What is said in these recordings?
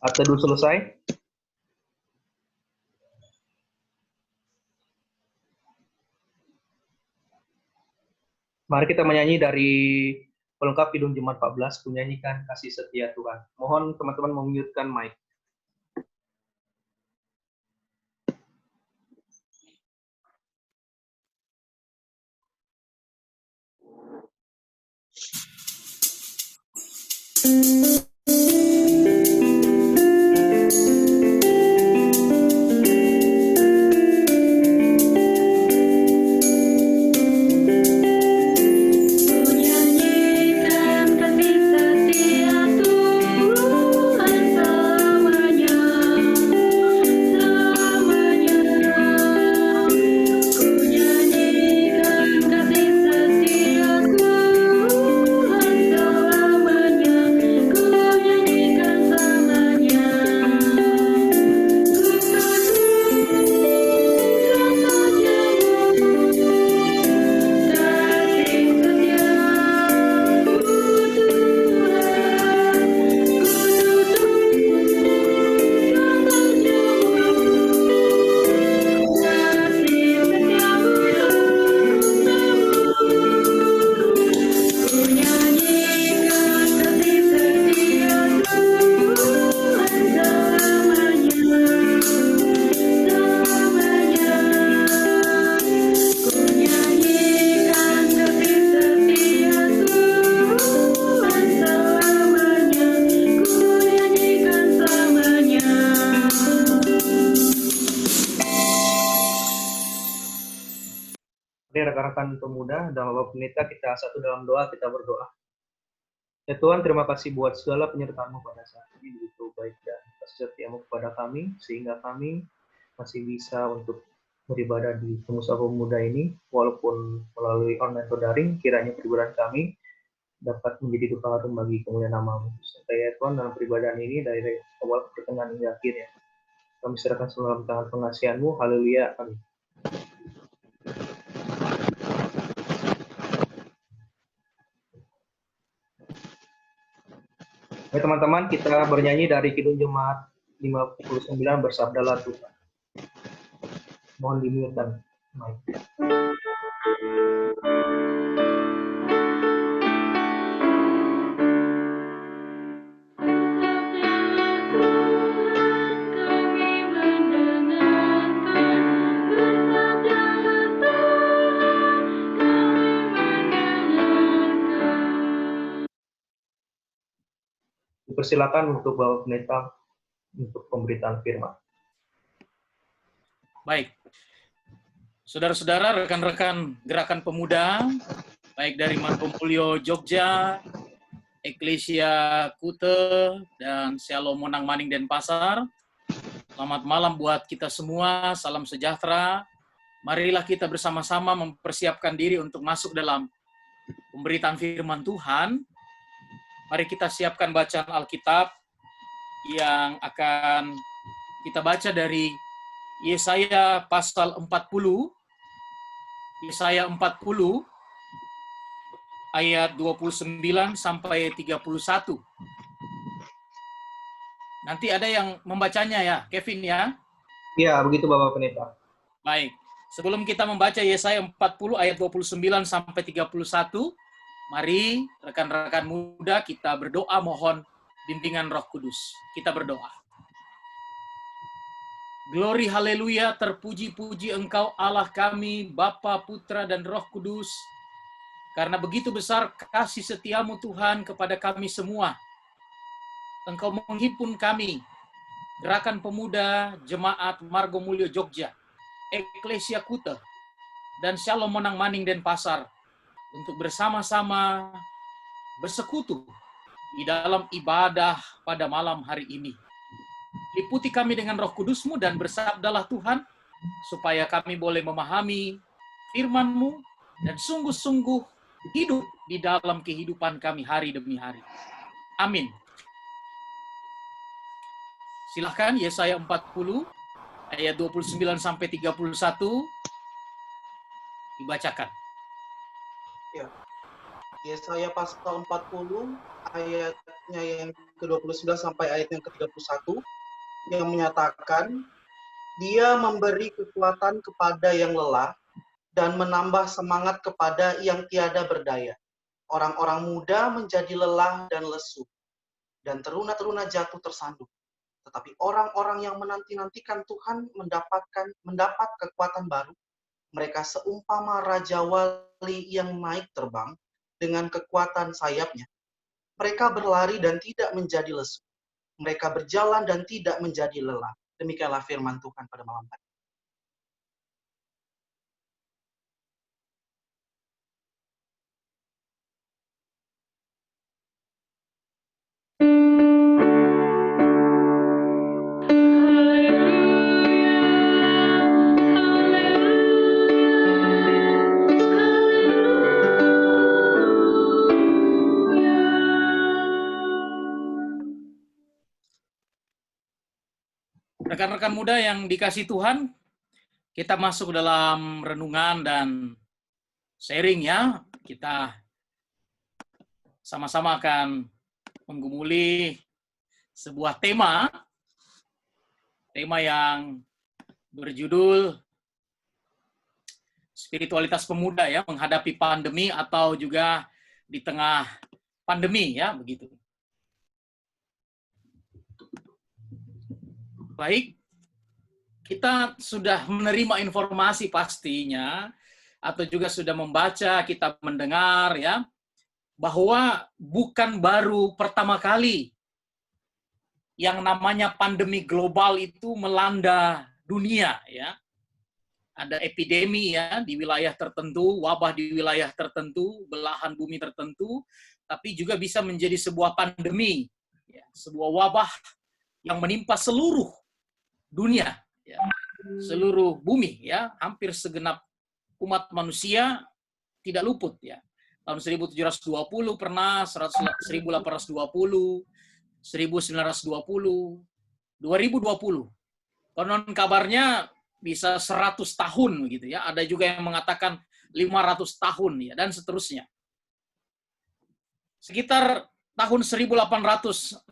Art teduh selesai. Mari kita menyanyi dari pelengkap Kidung Jemaat 14, menyanyikan Kasih Setia Tuhan. Mohon teman-teman memute-kan mic. Rekan-rekan pemuda dan Bapak Pendeta, kita satu dalam doa, kita berdoa. Ya Tuhan, terima kasih buat segala penyertaan-Mu pada saat ini, begitu baik dan kasih setia-Mu kepada kami, sehingga kami masih bisa untuk beribadah di Pengusaha Pemuda ini, walaupun melalui online atau daring, kiranya peribadahan kami dapat menjadi duka harum bagi kemuliaan nama-Mu. Serta ya Tuhan, dalam peribadahan ini, dari awal ke pertengahan hingga akhir ya, kami serahkan dalam tangan pengasihan-Mu, haleluya, amin. Oke teman-teman, kita bernyanyi dari Kidung Jemaat 59, Bersabdalah Tuhan. Mohon dimute-kan mic. Dipersilakan untuk Bapak Pendeta untuk pemberitaan firman. Baik. Saudara-saudara, rekan-rekan Gerakan Pemuda, baik dari Margomulyo Jogja, Eklesia Kute, dan Shalom Monang Maning Denpasar. Selamat malam buat kita semua, salam sejahtera. Marilah kita bersama-sama mempersiapkan diri untuk masuk dalam pemberitaan firman Tuhan. Mari kita siapkan bacaan Alkitab yang akan kita baca dari Yesaya pasal 40, Yesaya 40 ayat 29 sampai 31. Nanti ada yang membacanya ya, Kevin ya? Ya, begitu Bapak Pendeta. Baik. Sebelum kita membaca Yesaya 40 ayat 29 sampai 31, mari rekan-rekan muda kita berdoa mohon bimbingan Roh Kudus. Kita berdoa. Glory haleluya, terpuji-puji Engkau Allah kami, Bapa, Putra, dan Roh Kudus. Karena begitu besar kasih setiamu Tuhan kepada kami semua. Engkau menghimpun kami, Gerakan Pemuda, Jemaat Margomulyo Jogja, Eklesia Kute, dan Shalom Monang Maning Denpasar untuk bersama-sama bersekutu di dalam ibadah pada malam hari ini. Liputi kami dengan Roh Kudus-Mu dan bersabdalah Tuhan, supaya kami boleh memahami firman-Mu dan sungguh-sungguh hidup di dalam kehidupan kami hari demi hari. Amin. Silahkan Yesaya 40 ayat 29 sampai 31 dibacakan. Ya. Yesaya pasal 40 ayatnya yang ke-29 sampai ayat yang ke-31 yang menyatakan Dia memberi kekuatan kepada yang lelah dan menambah semangat kepada yang tiada berdaya. Orang-orang muda menjadi lelah dan lesu, dan teruna-teruna jatuh tersandung. Tetapi orang-orang yang menanti-nantikan Tuhan mendapat kekuatan baru. Mereka seumpama Raja Wali yang naik terbang dengan kekuatan sayapnya. Mereka berlari dan tidak menjadi lesu. Mereka berjalan dan tidak menjadi lelah. Demikianlah firman Tuhan pada malam hari. Rekan-rekan muda yang dikasih Tuhan, kita masuk dalam renungan dan sharing ya. Kita sama-sama akan menggumuli sebuah tema yang berjudul spiritualitas pemuda ya, menghadapi pandemi atau juga di tengah pandemi ya, begitu. Baik, kita sudah menerima informasi pastinya, atau juga sudah membaca, kita mendengar ya, bahwa bukan baru pertama kali yang namanya pandemi global itu melanda dunia ya. Ada epidemi ya di wilayah tertentu, wabah di wilayah tertentu, belahan bumi tertentu, tapi juga bisa menjadi sebuah pandemi, ya, sebuah wabah yang menimpa seluruh dunia, ya, seluruh bumi, ya, hampir segenap umat manusia tidak luput, ya. Tahun 1720 pernah, 1820, 1920, 2020. Konon kabarnya bisa 100 tahun gitu ya. Ada juga yang mengatakan 500 tahun ya, dan seterusnya. Sekitar tahun 1869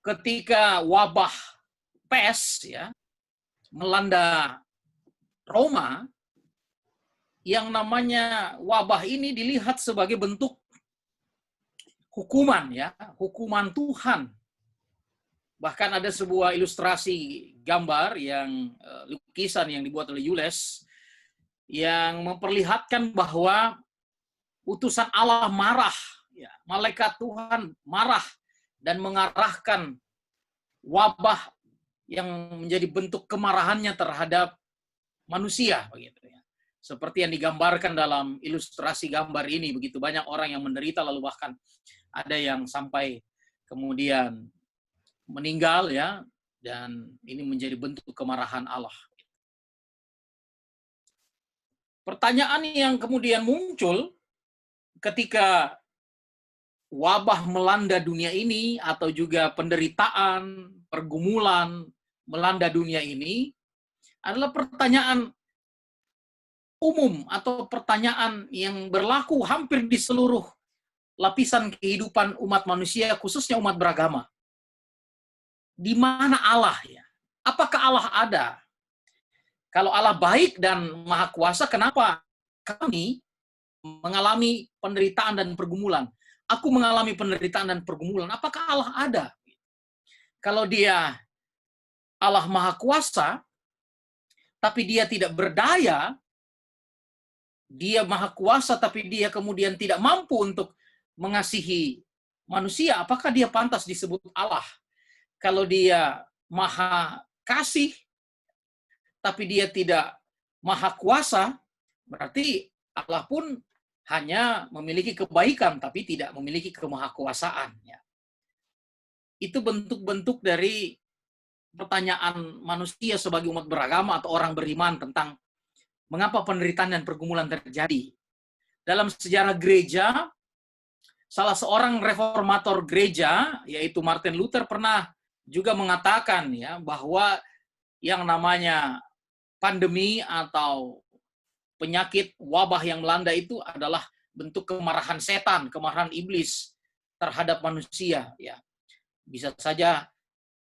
ketika wabah pes ya melanda Roma, yang namanya wabah ini dilihat sebagai bentuk hukuman ya, hukuman Tuhan. Bahkan ada sebuah ilustrasi gambar yang lukisan yang dibuat oleh Jules yang memperlihatkan bahwa utusan Allah marah, ya, malaikat Tuhan marah dan mengarahkan wabah yang menjadi bentuk kemarahannya terhadap manusia, begitu ya. Seperti yang digambarkan dalam ilustrasi gambar ini, begitu banyak orang yang menderita, lalu bahkan ada yang sampai kemudian meninggal ya, dan ini menjadi bentuk kemarahan Allah. Pertanyaan yang kemudian muncul ketika wabah melanda dunia ini atau juga penderitaan, pergumulan melanda dunia ini adalah pertanyaan umum atau pertanyaan yang berlaku hampir di seluruh lapisan kehidupan umat manusia, khususnya umat beragama. Di mana Allah ya? Apakah Allah ada? Kalau Allah baik dan maha kuasa, kenapa kami mengalami penderitaan dan pergumulan? Aku mengalami penderitaan dan pergumulan. Apakah Allah ada? Kalau dia Allah maha kuasa, tapi dia tidak berdaya, dia maha kuasa, tapi dia kemudian tidak mampu untuk mengasihi manusia, apakah dia pantas disebut Allah? Kalau dia maha kasih, tapi dia tidak maha kuasa, berarti Allah pun hanya memiliki kebaikan, tapi tidak memiliki kemahakuasaan. Ya. Itu bentuk-bentuk dari pertanyaan manusia sebagai umat beragama atau orang beriman tentang mengapa penderitaan dan pergumulan terjadi. Dalam sejarah gereja, salah seorang reformator gereja, yaitu Martin Luther, pernah juga mengatakan ya bahwa yang namanya pandemi atau penyakit wabah yang melanda itu adalah bentuk kemarahan setan, kemarahan iblis terhadap manusia, ya. Bisa saja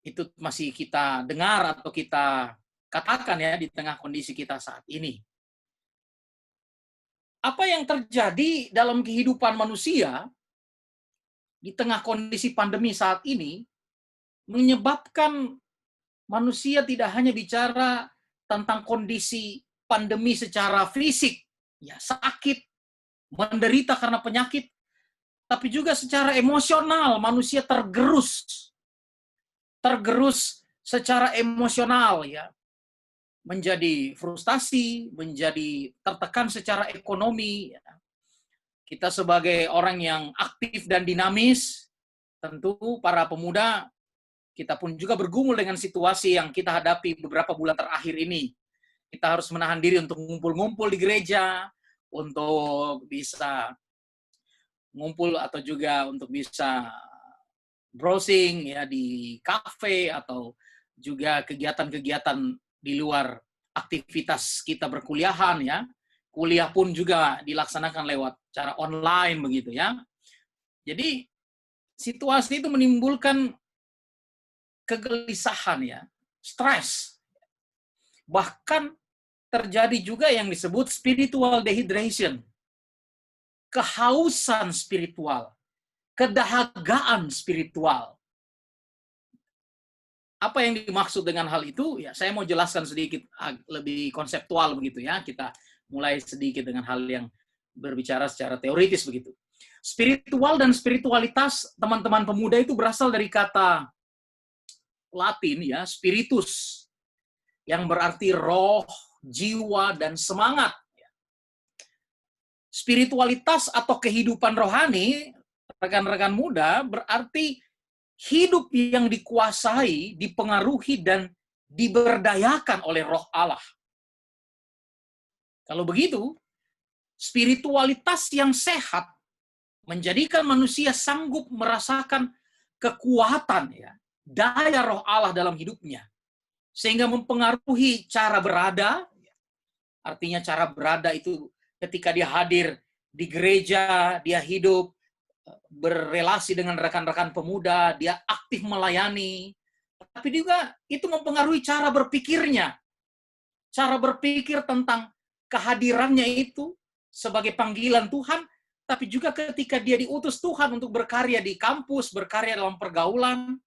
itu masih kita dengar atau kita katakan ya di tengah kondisi kita saat ini. Apa yang terjadi dalam kehidupan manusia di tengah kondisi pandemi saat ini menyebabkan manusia tidak hanya bicara tentang kondisi pandemi secara fisik, ya sakit, menderita karena penyakit, tapi juga secara emosional manusia tergerus secara emosional, ya, menjadi frustasi, menjadi tertekan secara ekonomi. Ya. Kita sebagai orang yang aktif dan dinamis, tentu para pemuda, kita pun juga bergumul dengan situasi yang kita hadapi beberapa bulan terakhir ini. Kita harus menahan diri untuk ngumpul-ngumpul di gereja, untuk bisa ngumpul atau juga untuk bisa browsing ya di kafe atau juga kegiatan-kegiatan di luar aktivitas kita berkuliahan ya. Kuliah pun juga dilaksanakan lewat cara online begitu ya. Jadi situasi itu menimbulkan kegelisahan ya, stres. Bahkan terjadi juga yang disebut spiritual dehydration. Kehausan spiritual, kedahagaan spiritual. Apa yang dimaksud dengan hal itu? Ya, saya mau jelaskan sedikit lebih konseptual begitu ya. Kita mulai sedikit dengan hal yang berbicara secara teoritis begitu. Spiritual dan spiritualitas teman-teman pemuda itu berasal dari kata Latin ya, spiritus, yang berarti roh, jiwa, dan semangat. Spiritualitas atau kehidupan rohani, rekan-rekan muda, berarti hidup yang dikuasai, dipengaruhi, dan diberdayakan oleh roh Allah. Kalau begitu, spiritualitas yang sehat menjadikan manusia sanggup merasakan kekuatan, ya, daya roh Allah dalam hidupnya. Sehingga mempengaruhi cara berada, artinya cara berada itu ketika dia hadir di gereja, dia hidup, berrelasi dengan rekan-rekan pemuda, dia aktif melayani. Tapi juga itu mempengaruhi cara berpikirnya. Cara berpikir tentang kehadirannya itu sebagai panggilan Tuhan, tapi juga ketika dia diutus Tuhan untuk berkarya di kampus, berkarya dalam pergaulan,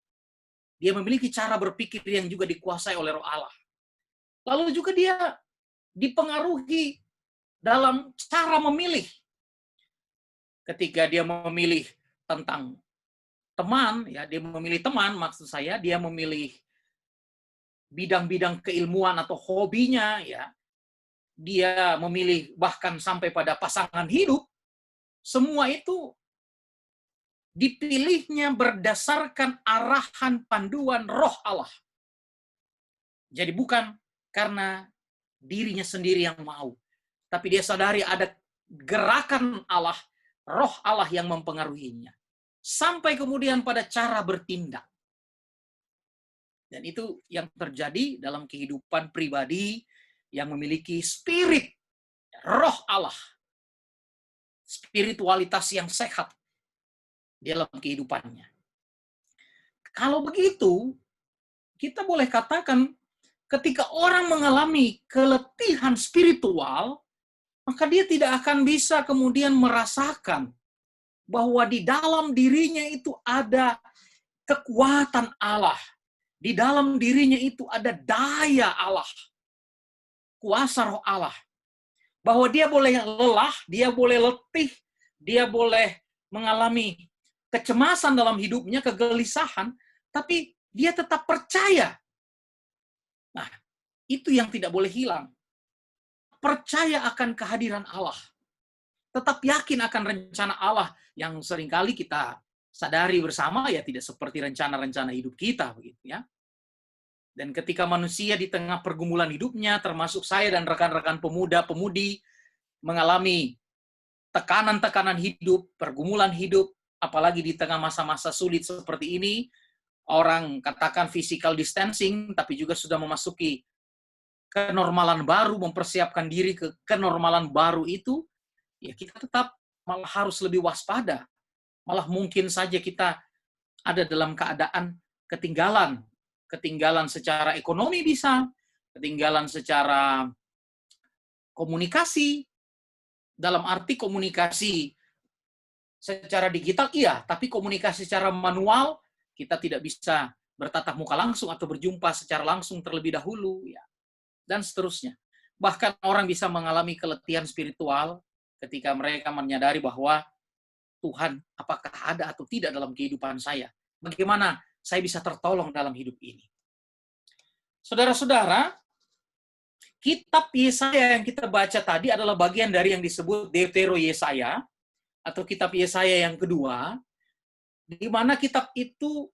dia memiliki cara berpikir yang juga dikuasai oleh Roh Allah. Lalu juga dia dipengaruhi dalam cara memilih. Ketika dia memilih tentang teman, ya dia memilih teman, maksud saya dia memilih bidang-bidang keilmuan atau hobinya, ya dia memilih bahkan sampai pada pasangan hidup, semua itu dipilihnya berdasarkan arahan panduan Roh Allah. Jadi bukan karena dirinya sendiri yang mau, tapi dia sadari ada gerakan Allah, roh Allah yang mempengaruhinya. Sampai kemudian pada cara bertindak. Dan itu yang terjadi dalam kehidupan pribadi yang memiliki spirit, roh Allah. Spiritualitas yang sehat dalam kehidupannya. Kalau begitu, kita boleh katakan ketika orang mengalami keletihan spiritual, maka dia tidak akan bisa kemudian merasakan bahwa di dalam dirinya itu ada kekuatan Allah. Di dalam dirinya itu ada daya Allah. Kuasa roh Allah. Bahwa dia boleh lelah, dia boleh letih, dia boleh mengalami kecemasan dalam hidupnya, kegelisahan, tapi dia tetap percaya. Nah, itu yang tidak boleh hilang. Percaya akan kehadiran Allah. Tetap yakin akan rencana Allah yang seringkali kita sadari bersama ya tidak seperti rencana-rencana hidup kita begitu ya. Dan ketika manusia di tengah pergumulan hidupnya, termasuk saya dan rekan-rekan pemuda-pemudi mengalami tekanan-tekanan hidup, pergumulan hidup, apalagi di tengah masa-masa sulit seperti ini, orang katakan physical distancing, tapi juga sudah memasuki kenormalan baru, mempersiapkan diri ke kenormalan baru itu, ya kita tetap malah harus lebih waspada. Malah mungkin saja kita ada dalam keadaan ketinggalan. Ketinggalan secara ekonomi bisa, ketinggalan secara komunikasi, dalam arti komunikasi secara digital iya, tapi komunikasi secara manual kita tidak bisa bertatap muka langsung atau berjumpa secara langsung terlebih dahulu, ya, dan seterusnya. Bahkan orang bisa mengalami keletihan spiritual ketika mereka menyadari bahwa Tuhan apakah ada atau tidak dalam kehidupan saya. Bagaimana saya bisa tertolong dalam hidup ini. Saudara-saudara, kitab Yesaya yang kita baca tadi adalah bagian dari yang disebut Deutero Yesaya, atau kitab Yesaya yang kedua, di mana kitab itu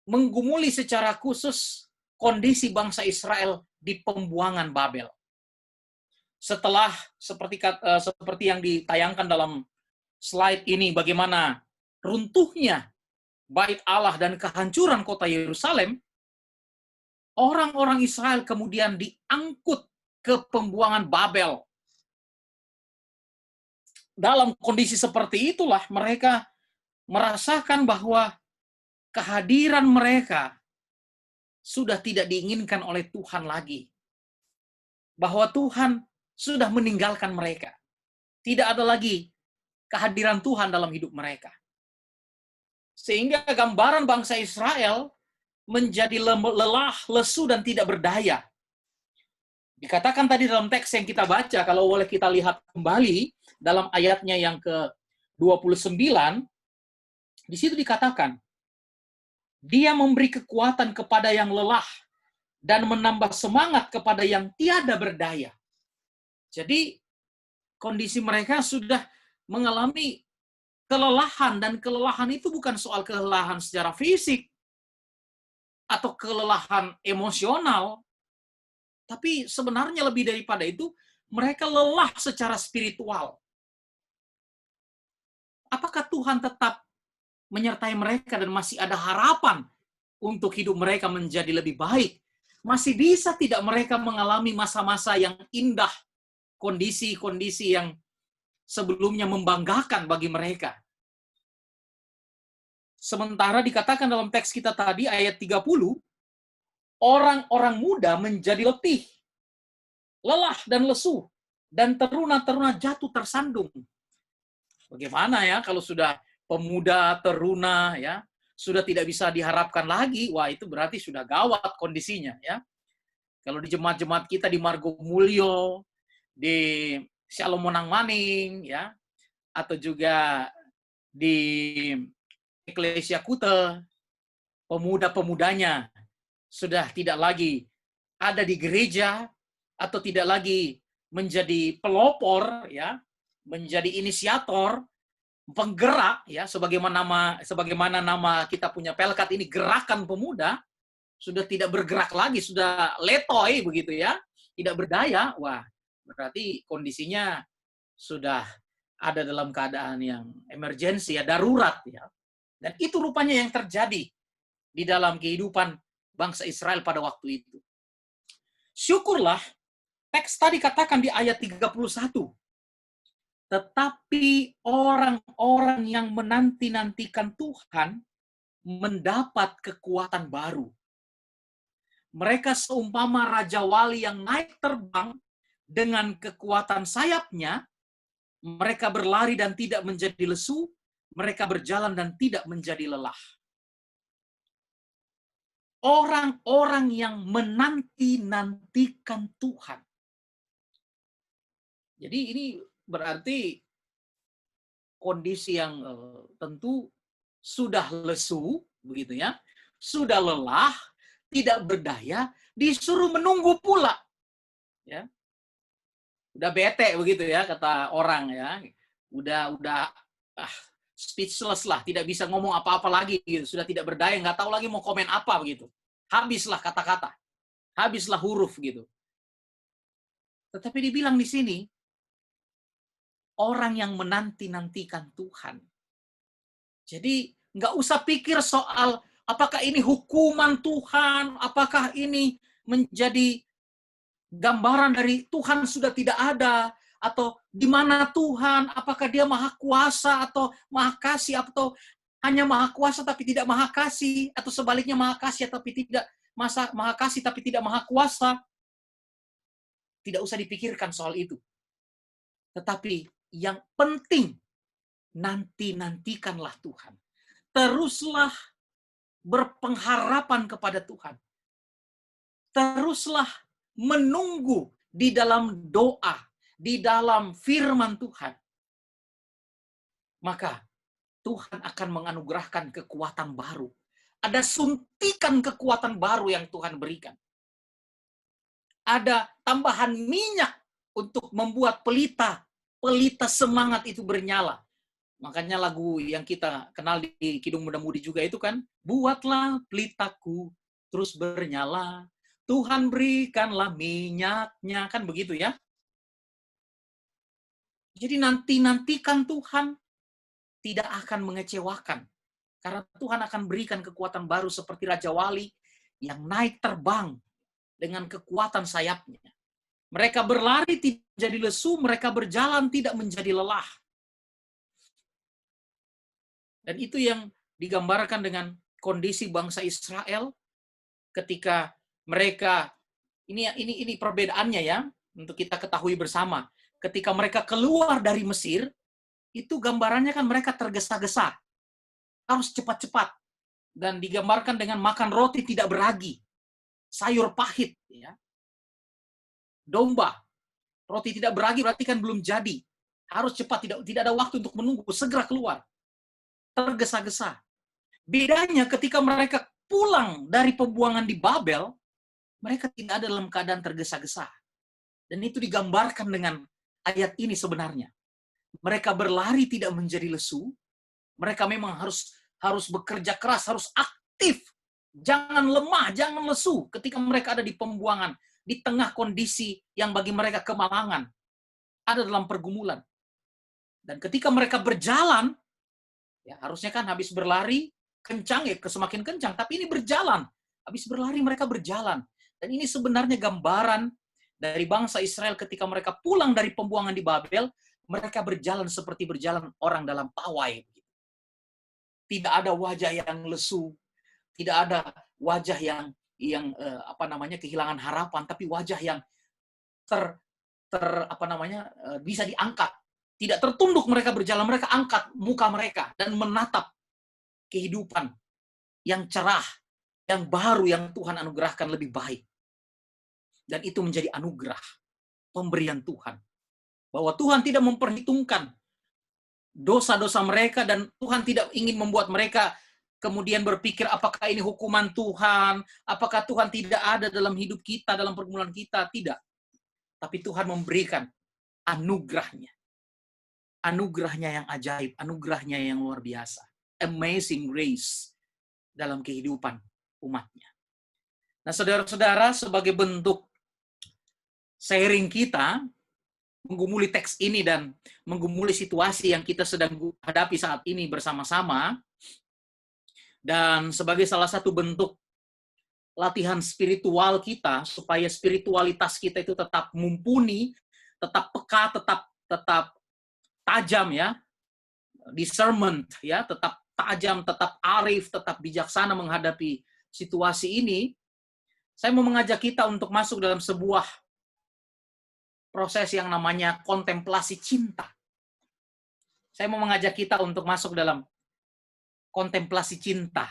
menggumuli secara khusus kondisi bangsa Israel di pembuangan Babel. Setelah seperti yang ditayangkan dalam slide ini, bagaimana runtuhnya bait Allah dan kehancuran kota Yerusalem, orang-orang Israel kemudian diangkut ke pembuangan Babel. Dalam kondisi seperti itulah mereka merasakan bahwa kehadiran mereka sudah tidak diinginkan oleh Tuhan lagi. Bahwa Tuhan sudah meninggalkan mereka. Tidak ada lagi kehadiran Tuhan dalam hidup mereka. Sehingga gambaran bangsa Israel menjadi lelah, lesu, dan tidak berdaya. Dikatakan tadi dalam teks yang kita baca, kalau boleh kita lihat kembali, dalam ayatnya yang ke-29, di situ dikatakan, Dia memberi kekuatan kepada yang lelah, dan menambah semangat kepada yang tiada berdaya. Jadi, kondisi mereka sudah mengalami kelelahan, dan kelelahan itu bukan soal kelelahan secara fisik, atau kelelahan emosional, tapi sebenarnya lebih daripada itu, mereka lelah secara spiritual. Apakah Tuhan tetap menyertai mereka dan masih ada harapan untuk hidup mereka menjadi lebih baik? Masih bisa tidak mereka mengalami masa-masa yang indah, kondisi-kondisi yang sebelumnya membanggakan bagi mereka? Sementara dikatakan dalam teks kita tadi, ayat 30, orang-orang muda menjadi letih, lelah dan lesu, dan teruna-teruna jatuh tersandung. Bagaimana ya kalau sudah pemuda, teruna, ya sudah tidak bisa diharapkan lagi, wah itu berarti sudah gawat kondisinya, ya. Kalau di jemaat-jemaat kita di Margo Mulyo, di Shalom Monang Maning, ya, atau juga di Eklesia Kute, pemuda-pemudanya sudah tidak lagi ada di gereja atau tidak lagi menjadi pelopor, ya, menjadi inisiator, penggerak, ya, sebagaimana nama kita punya pelkat ini, gerakan pemuda, sudah tidak bergerak lagi, sudah letoy begitu, ya, tidak berdaya. Wah, berarti kondisinya sudah ada dalam keadaan yang emergensi, ya, darurat, ya. Dan itu rupanya yang terjadi di dalam kehidupan bangsa Israel pada waktu itu. Syukurlah, teks tadi katakan di ayat 31, tetapi orang-orang yang menanti-nantikan Tuhan mendapat kekuatan baru. Mereka seumpama Raja Wali yang naik terbang dengan kekuatan sayapnya, mereka berlari dan tidak menjadi lesu, mereka berjalan dan tidak menjadi lelah. Orang-orang yang menanti-nantikan Tuhan. Jadi ini berarti kondisi yang tentu sudah lesu, begitu ya, sudah lelah, tidak berdaya, disuruh menunggu pula, ya, udah bete begitu ya kata orang, ya, udah speechless lah, tidak bisa ngomong apa-apa lagi, gitu, sudah tidak berdaya, nggak tahu lagi mau komen apa begitu, habislah kata-kata, habislah huruf gitu. Tetapi dibilang di sini, orang yang menanti-nantikan Tuhan. Jadi nggak usah pikir soal apakah ini hukuman Tuhan, apakah ini menjadi gambaran dari Tuhan sudah tidak ada, atau di mana Tuhan, apakah dia maha kuasa atau maha kasih, atau hanya maha kuasa tapi tidak maha kasih, atau sebaliknya maha kasih tapi tidak maha kasih tapi tidak maha kuasa. Tidak usah dipikirkan soal itu. Tetapi yang penting, nantikanlah Tuhan. Teruslah berpengharapan kepada Tuhan. Teruslah menunggu di dalam doa, di dalam firman Tuhan. Maka Tuhan akan menganugerahkan kekuatan baru. Ada suntikan kekuatan baru yang Tuhan berikan. Ada tambahan minyak untuk membuat pelita semangat itu bernyala. Makanya lagu yang kita kenal di Kidung Muda Mudi juga itu kan, buatlah pelitaku terus bernyala, Tuhan berikanlah minyaknya, kan begitu ya. Jadi nantikan Tuhan, tidak akan mengecewakan. Karena Tuhan akan berikan kekuatan baru seperti Raja Wali yang naik terbang dengan kekuatan sayapnya. Mereka berlari tidak menjadi lesu, mereka berjalan tidak menjadi lelah. Dan itu yang digambarkan dengan kondisi bangsa Israel ketika mereka, ini perbedaannya ya, untuk kita ketahui bersama. Ketika mereka keluar dari Mesir, itu gambarannya kan mereka tergesa-gesa, harus cepat-cepat, dan digambarkan dengan makan roti tidak beragi, sayur pahit, ya, domba, roti tidak beragi berarti kan belum jadi, harus cepat, tidak ada waktu untuk menunggu, segera keluar, tergesa-gesa. Bedanya ketika mereka pulang dari pembuangan di Babel, mereka tidak ada dalam keadaan tergesa-gesa, dan itu digambarkan dengan ayat ini sebenarnya. Mereka berlari tidak menjadi lesu. Mereka memang harus bekerja keras, harus aktif. Jangan lemah, jangan lesu ketika mereka ada di pembuangan, di tengah kondisi yang bagi mereka kemalangan, ada dalam pergumulan. Dan ketika mereka berjalan, ya harusnya kan habis berlari, kencang ya, semakin kencang. Tapi ini berjalan. Habis berlari mereka berjalan. Dan ini sebenarnya gambaran dari bangsa Israel ketika mereka pulang dari pembuangan di Babel, mereka berjalan seperti berjalan orang dalam pawai. Tidak ada wajah yang lesu, tidak ada wajah yang kehilangan harapan, tapi wajah yang bisa diangkat. Tidak tertunduk mereka berjalan, mereka angkat muka mereka dan menatap kehidupan yang cerah, yang baru yang Tuhan anugerahkan lebih baik. Dan itu menjadi anugerah pemberian Tuhan. Bahwa Tuhan tidak memperhitungkan dosa-dosa mereka dan Tuhan tidak ingin membuat mereka kemudian berpikir apakah ini hukuman Tuhan, apakah Tuhan tidak ada dalam hidup kita, dalam pergumulan kita, tidak. Tapi Tuhan memberikan anugerahnya. Anugerahnya yang ajaib, anugerahnya yang luar biasa. Amazing grace dalam kehidupan umatnya. Nah, saudara-saudara, sebagai bentuk sharing kita, menggumuli teks ini dan menggumuli situasi yang kita sedang hadapi saat ini bersama-sama, dan sebagai salah satu bentuk latihan spiritual kita, supaya spiritualitas kita itu tetap mumpuni, tetap peka, tetap tajam ya, discernment ya, tetap tajam, tetap arif, tetap bijaksana menghadapi situasi ini, saya mau mengajak kita untuk masuk dalam sebuah proses yang namanya kontemplasi cinta. Saya mau mengajak kita untuk masuk dalam kontemplasi cinta,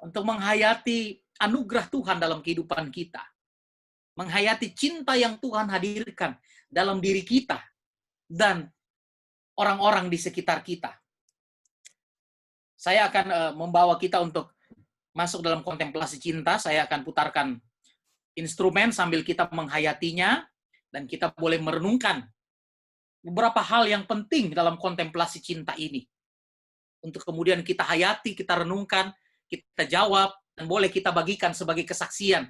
untuk menghayati anugerah Tuhan dalam kehidupan kita, menghayati cinta yang Tuhan hadirkan dalam diri kita dan orang-orang di sekitar kita. Saya akan membawa kita untuk masuk dalam kontemplasi cinta. Saya akan putarkan instrumen sambil kita menghayatinya, dan kita boleh merenungkan beberapa hal yang penting dalam kontemplasi cinta ini. Untuk kemudian kita hayati, kita renungkan, kita jawab, dan boleh kita bagikan sebagai kesaksian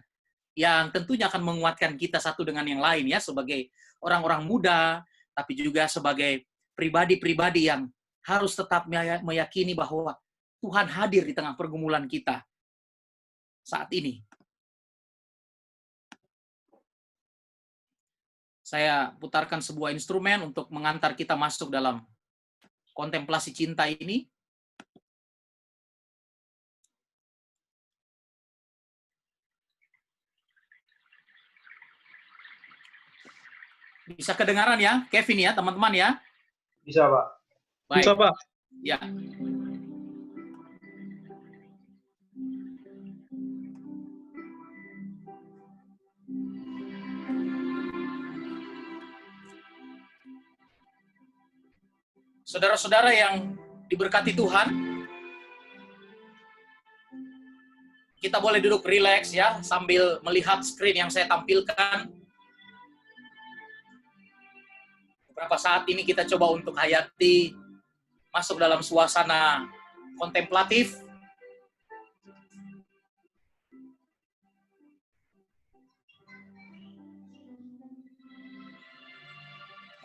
yang tentunya akan menguatkan kita satu dengan yang lain ya, sebagai orang-orang muda, tapi juga sebagai pribadi-pribadi yang harus tetap meyakini bahwa Tuhan hadir di tengah pergumulan kita saat ini. Saya putarkan sebuah instrumen untuk mengantar kita masuk dalam kontemplasi cinta ini. Bisa kedengaran ya, Kevin ya, teman-teman ya? Bisa, Pak. Baik. Bisa, Pak. Ya. Saudara-saudara yang diberkati Tuhan, kita boleh duduk rileks ya, sambil melihat screen yang saya tampilkan. Beberapa saat ini kita coba untuk hayati, masuk dalam suasana kontemplatif.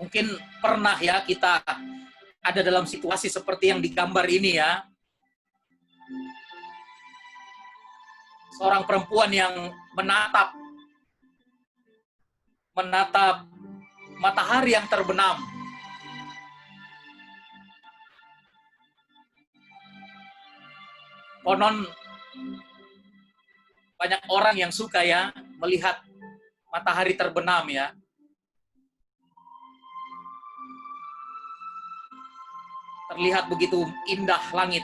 Mungkin pernah ya kita ada dalam situasi seperti yang digambar ini ya. Seorang perempuan yang menatap matahari yang terbenam. Konon banyak orang yang suka ya melihat matahari terbenam ya. Terlihat begitu indah langit.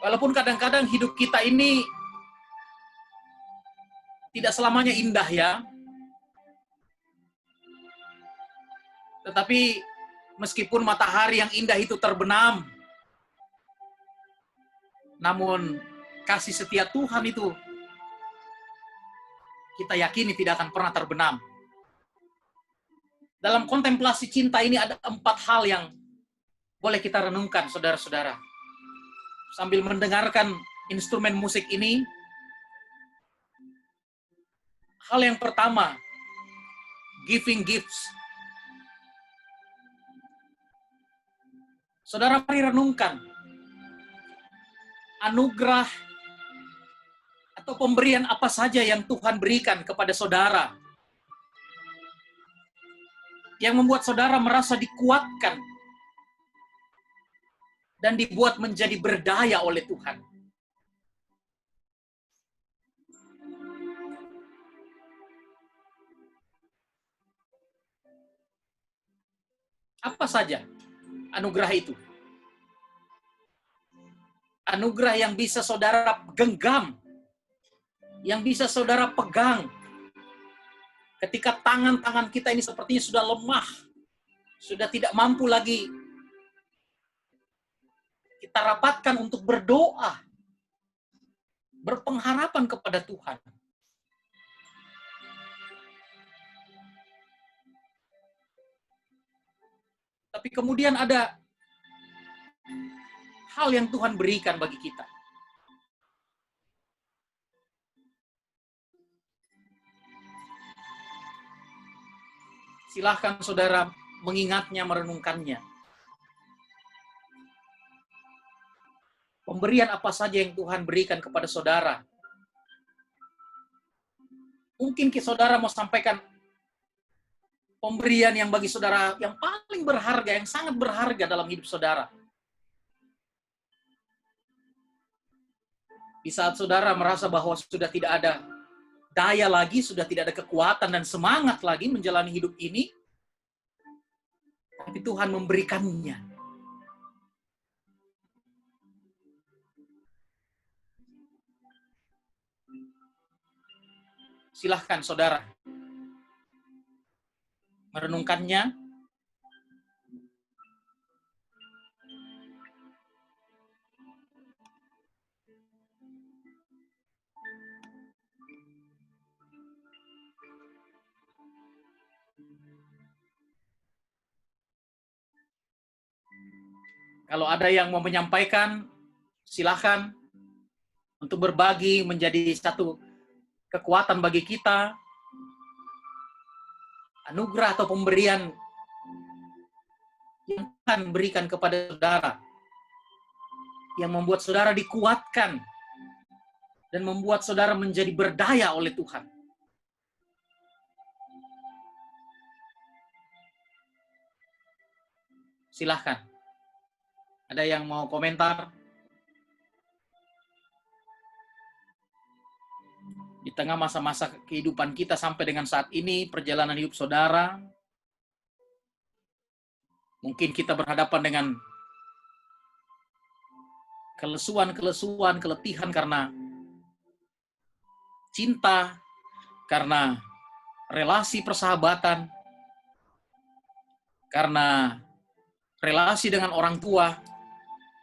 Walaupun kadang-kadang hidup kita ini tidak selamanya indah ya. Tetapi meskipun matahari yang indah itu terbenam, namun kasih setia Tuhan itu kita yakini tidak akan pernah terbenam. Dalam kontemplasi cinta ini ada 4 hal yang boleh kita renungkan, saudara-saudara. Sambil mendengarkan instrumen musik ini, hal yang pertama, giving gifts. Saudara, mari renungkan anugerah atau pemberian apa saja yang Tuhan berikan kepada saudara, yang membuat saudara merasa dikuatkan dan dibuat menjadi berdaya oleh Tuhan. Apa saja anugerah itu? Anugerah yang bisa saudara genggam, yang bisa saudara pegang, ketika tangan-tangan kita ini sepertinya sudah lemah, sudah tidak mampu lagi kita rapatkan untuk berdoa, berpengharapan kepada Tuhan. Tapi kemudian ada hal yang Tuhan berikan bagi kita. Silahkan saudara mengingatnya, merenungkannya. Pemberian apa saja yang Tuhan berikan kepada saudara. Mungkin saudara mau sampaikan pemberian yang bagi saudara yang paling berharga, yang sangat berharga dalam hidup saudara. Di saat saudara merasa bahwa sudah tidak ada daya lagi, sudah tidak ada kekuatan dan semangat lagi menjalani hidup ini, tapi Tuhan memberikannya. Silahkan saudara merenungkannya. Kalau ada yang mau menyampaikan, silahkan untuk berbagi menjadi satu kekuatan bagi kita. Anugerah atau pemberian yang Tuhan berikan kepada saudara, yang membuat saudara dikuatkan dan membuat saudara menjadi berdaya oleh Tuhan. Silahkan. Ada yang mau komentar? tengah masa-masa kehidupan kita sampai dengan saat ini, perjalanan hidup saudara, mungkin kita berhadapan dengan kelesuan-kelesuan, keletihan karena cinta, karena relasi persahabatan, karena relasi dengan orang tua,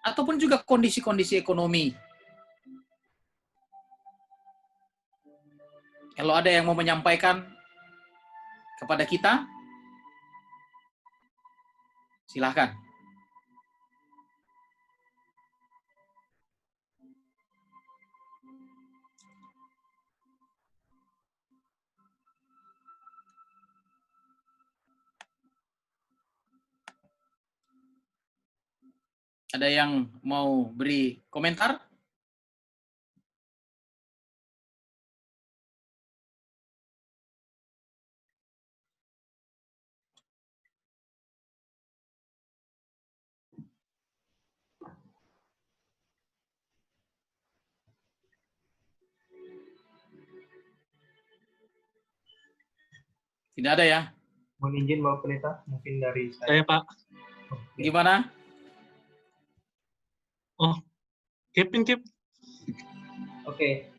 ataupun juga kondisi-kondisi ekonomi. Kalau ada yang mau menyampaikan kepada kita, silahkan. Ada yang mau beri komentar? Tidak ada ya? Mohon izin Bapak Pendeta, mungkin dari Saya, Pak. Gimana? Oh, Kevin. Oke.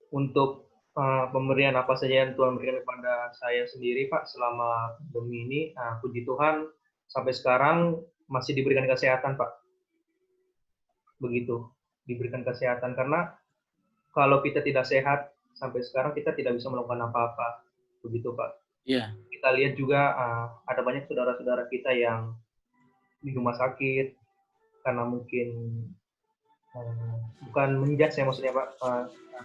Untuk pemberian apa saja yang Tuhan berikan kepada saya sendiri, Pak, selama pandemi ini, puji Tuhan, sampai sekarang masih diberikan kesehatan, Pak. Begitu, diberikan kesehatan. Karena kalau kita tidak sehat, sampai sekarang kita tidak bisa melakukan apa-apa. Begitu, Pak. Iya. Kita lihat juga ada banyak saudara-saudara kita yang di rumah sakit, karena mungkin bukan menjudge ya maksudnya Pak,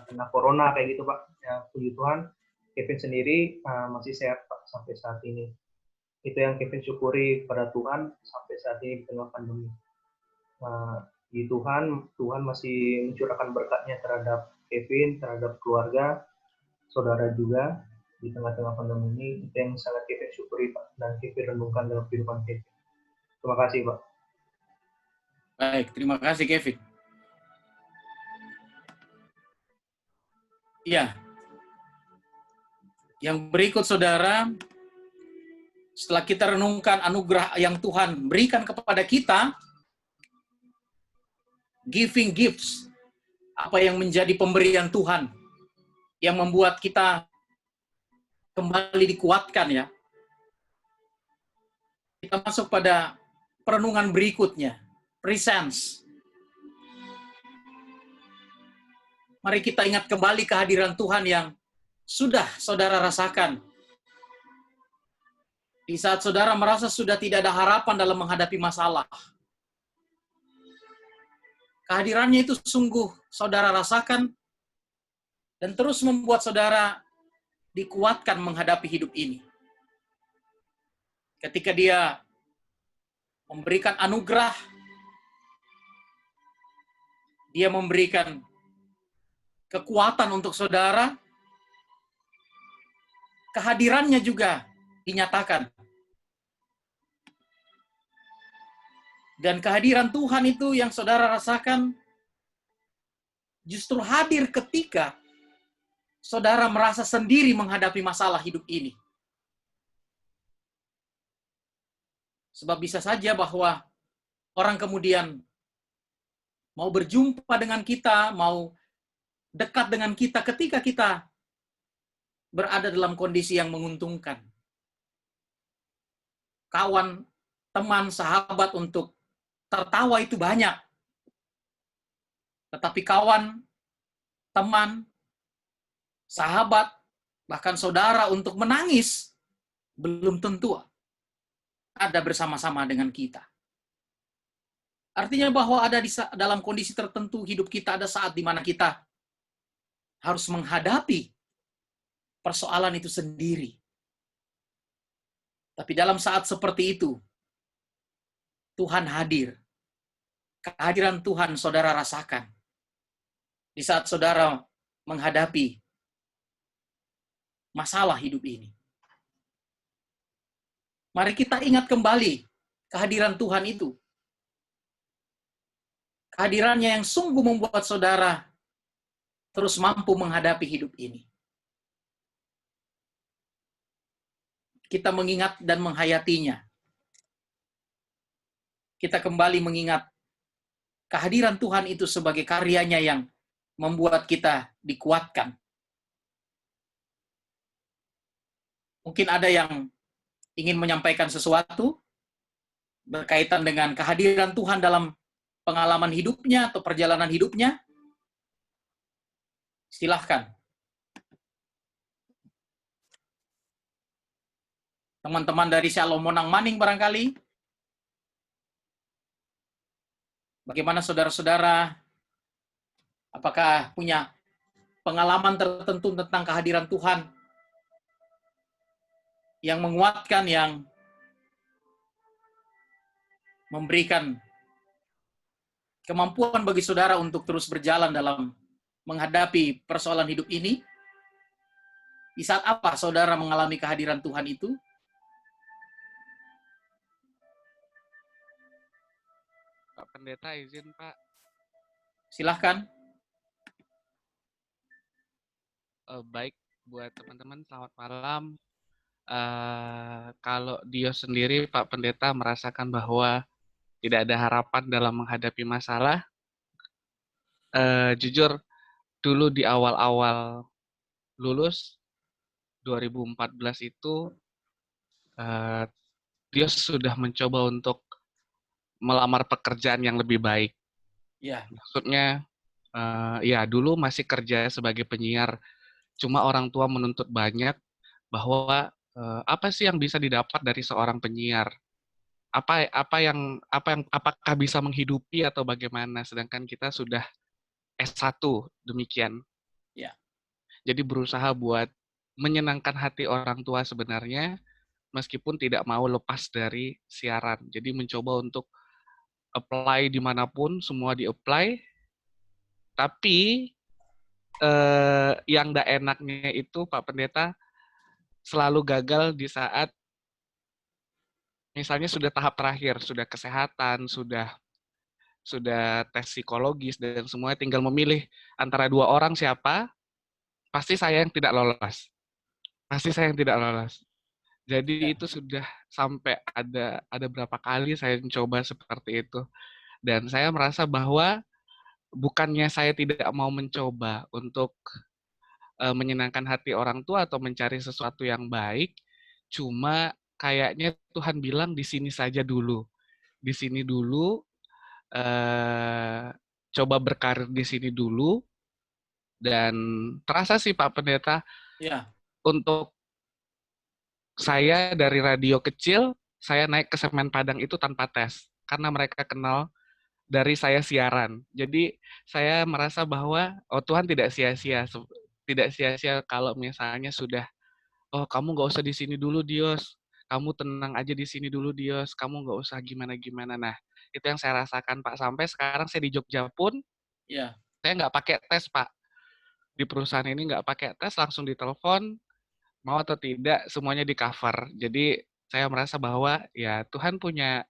kena corona kayak gitu Pak. Ya, puji Tuhan, Kevin sendiri masih sehat Pak sampai saat ini. Itu yang Kevin syukuri pada Tuhan sampai saat ini di tengah pandemi. Di Tuhan masih mencurahkan berkatnya terhadap Kevin, terhadap keluarga, saudara juga di tengah-tengah pandemi ini. Itu yang sangat Kevin syukuri Pak, dan Kevin renungkan dalam kehidupan Kevin. Terima kasih Pak. Baik, terima kasih Kevin. Iya. Yang berikut saudara, setelah kita renungkan anugerah yang Tuhan berikan kepada kita, giving gifts, apa yang menjadi pemberian Tuhan, yang membuat kita kembali dikuatkan ya. Kita masuk pada perenungan berikutnya, presence. Mari kita ingat kembali kehadiran Tuhan yang sudah saudara rasakan. Di saat saudara merasa sudah tidak ada harapan dalam menghadapi masalah. Kehadirannya itu sungguh saudara rasakan dan terus membuat saudara dikuatkan menghadapi hidup ini. Ketika Dia memberikan anugerah, Dia memberikan kekuatan untuk saudara, kehadirannya juga dinyatakan. Dan kehadiran Tuhan itu yang saudara rasakan justru hadir ketika saudara merasa sendiri menghadapi masalah hidup ini. Sebab bisa saja bahwa orang kemudian mau berjumpa dengan kita, mau dekat dengan kita ketika kita berada dalam kondisi yang menguntungkan. Kawan, teman, sahabat untuk tertawa itu banyak. Tetapi kawan, teman, sahabat, bahkan saudara untuk menangis belum tentu ada bersama-sama dengan kita. Artinya bahwa ada dalam kondisi tertentu hidup kita ada saat di mana kita harus menghadapi persoalan itu sendiri. Tapi dalam saat seperti itu, Tuhan hadir. Kehadiran Tuhan saudara rasakan. Di saat saudara menghadapi masalah hidup ini. Mari kita ingat kembali kehadiran Tuhan itu. Kehadirannya yang sungguh membuat saudara terus mampu menghadapi hidup ini. Kita mengingat dan menghayatinya. Kita kembali mengingat kehadiran Tuhan itu sebagai karyanya yang membuat kita dikuatkan. Mungkin ada yang ingin menyampaikan sesuatu berkaitan dengan kehadiran Tuhan dalam pengalaman hidupnya atau perjalanan hidupnya. Silahkan. Teman-teman dari Shalom Monang Maning barangkali. Bagaimana saudara-saudara? Apakah punya pengalaman tertentu tentang kehadiran Tuhan yang menguatkan, yang memberikan kemampuan bagi saudara untuk terus berjalan dalam menghadapi persoalan hidup ini? Di saat apa saudara mengalami kehadiran Tuhan itu? Pak Pendeta, izin Pak. Silahkan. Baik, buat teman-teman, selamat malam. Kalau Dio sendiri, Pak Pendeta, merasakan bahwa tidak ada harapan dalam menghadapi masalah. Jujur, dulu di awal-awal lulus 2014 itu, Dio sudah mencoba untuk melamar pekerjaan yang lebih baik. Ya. Maksudnya, ya dulu masih kerja sebagai penyiar, cuma orang tua menuntut banyak bahwa apa sih yang bisa didapat dari seorang penyiar? Apakah bisa menghidupi atau bagaimana? Sedangkan kita sudah S1 demikian. Ya. Jadi berusaha buat menyenangkan hati orang tua sebenarnya, meskipun tidak mau lepas dari siaran. Jadi mencoba untuk apply dimanapun, semua di-apply. Tapi yang tidak enaknya itu, Pak Pendeta, selalu gagal di saat misalnya sudah tahap terakhir, sudah kesehatan, sudah tes psikologis dan semuanya, tinggal memilih antara dua orang siapa, pasti saya yang tidak lolos. Pasti saya yang tidak lolos. Jadi itu sudah sampai ada berapa kali saya mencoba seperti itu. Dan saya merasa bahwa bukannya saya tidak mau mencoba untuk menyenangkan hati orang tua atau mencari sesuatu yang baik, cuma kayaknya Tuhan bilang di sini saja dulu. Di sini dulu, coba berkarir di sini dulu, dan terasa sih Pak Pendeta, Ya. untuk saya dari radio kecil, saya naik ke Semen Padang itu tanpa tes, karena mereka kenal dari saya siaran. Jadi saya merasa bahwa Tuhan tidak sia-sia kalau misalnya sudah, oh kamu nggak usah di sini dulu Dios, kamu tenang aja di sini dulu Dios, kamu nggak usah gimana-gimana. Nah itu yang saya rasakan Pak, sampai sekarang saya di Jogja pun, Ya. saya nggak pakai tes Pak. Di perusahaan ini nggak pakai tes, langsung ditelepon, mau atau tidak semuanya di cover. Jadi saya merasa bahwa ya Tuhan punya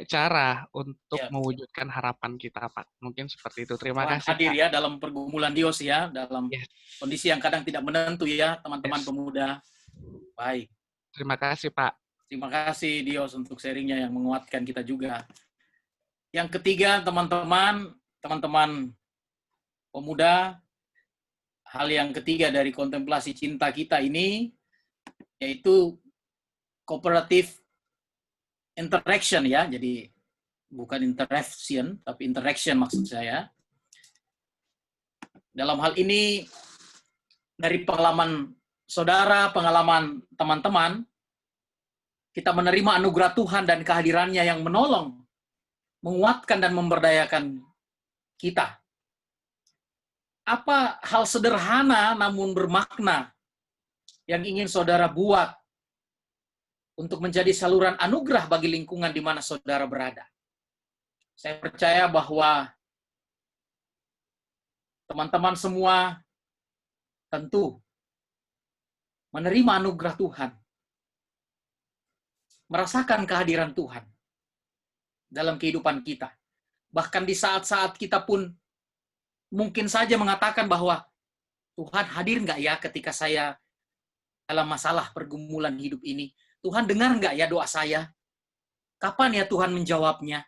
cara untuk Ya. mewujudkan harapan kita, Pak. Mungkin seperti itu. Terima Tuhan kasih, hadir Pak. ya dalam pergumulan Dios ya, dalam Yes. kondisi yang kadang tidak menentu ya, teman-teman Yes. pemuda. Baik. Terima kasih, Pak. Terima kasih Dios untuk sharingnya yang menguatkan kita juga. Yang ketiga, teman-teman pemuda, hal yang ketiga dari kontemplasi cinta kita ini, yaitu cooperative interaction ya, jadi bukan interaction, tapi interaction maksud saya. Dalam hal ini, dari pengalaman saudara, pengalaman teman-teman, kita menerima anugerah Tuhan dan kehadirannya yang menolong, menguatkan dan memberdayakan kita. Apa hal sederhana namun bermakna yang ingin saudara buat untuk menjadi saluran anugerah bagi lingkungan di mana saudara berada? Saya percaya bahwa teman-teman semua tentu menerima anugerah Tuhan, merasakan kehadiran Tuhan dalam kehidupan kita. Bahkan di saat-saat kita pun mungkin saja mengatakan bahwa Tuhan hadir nggak ya ketika saya dalam masalah pergumulan hidup ini? Tuhan dengar nggak ya doa saya? Kapan ya Tuhan menjawabnya?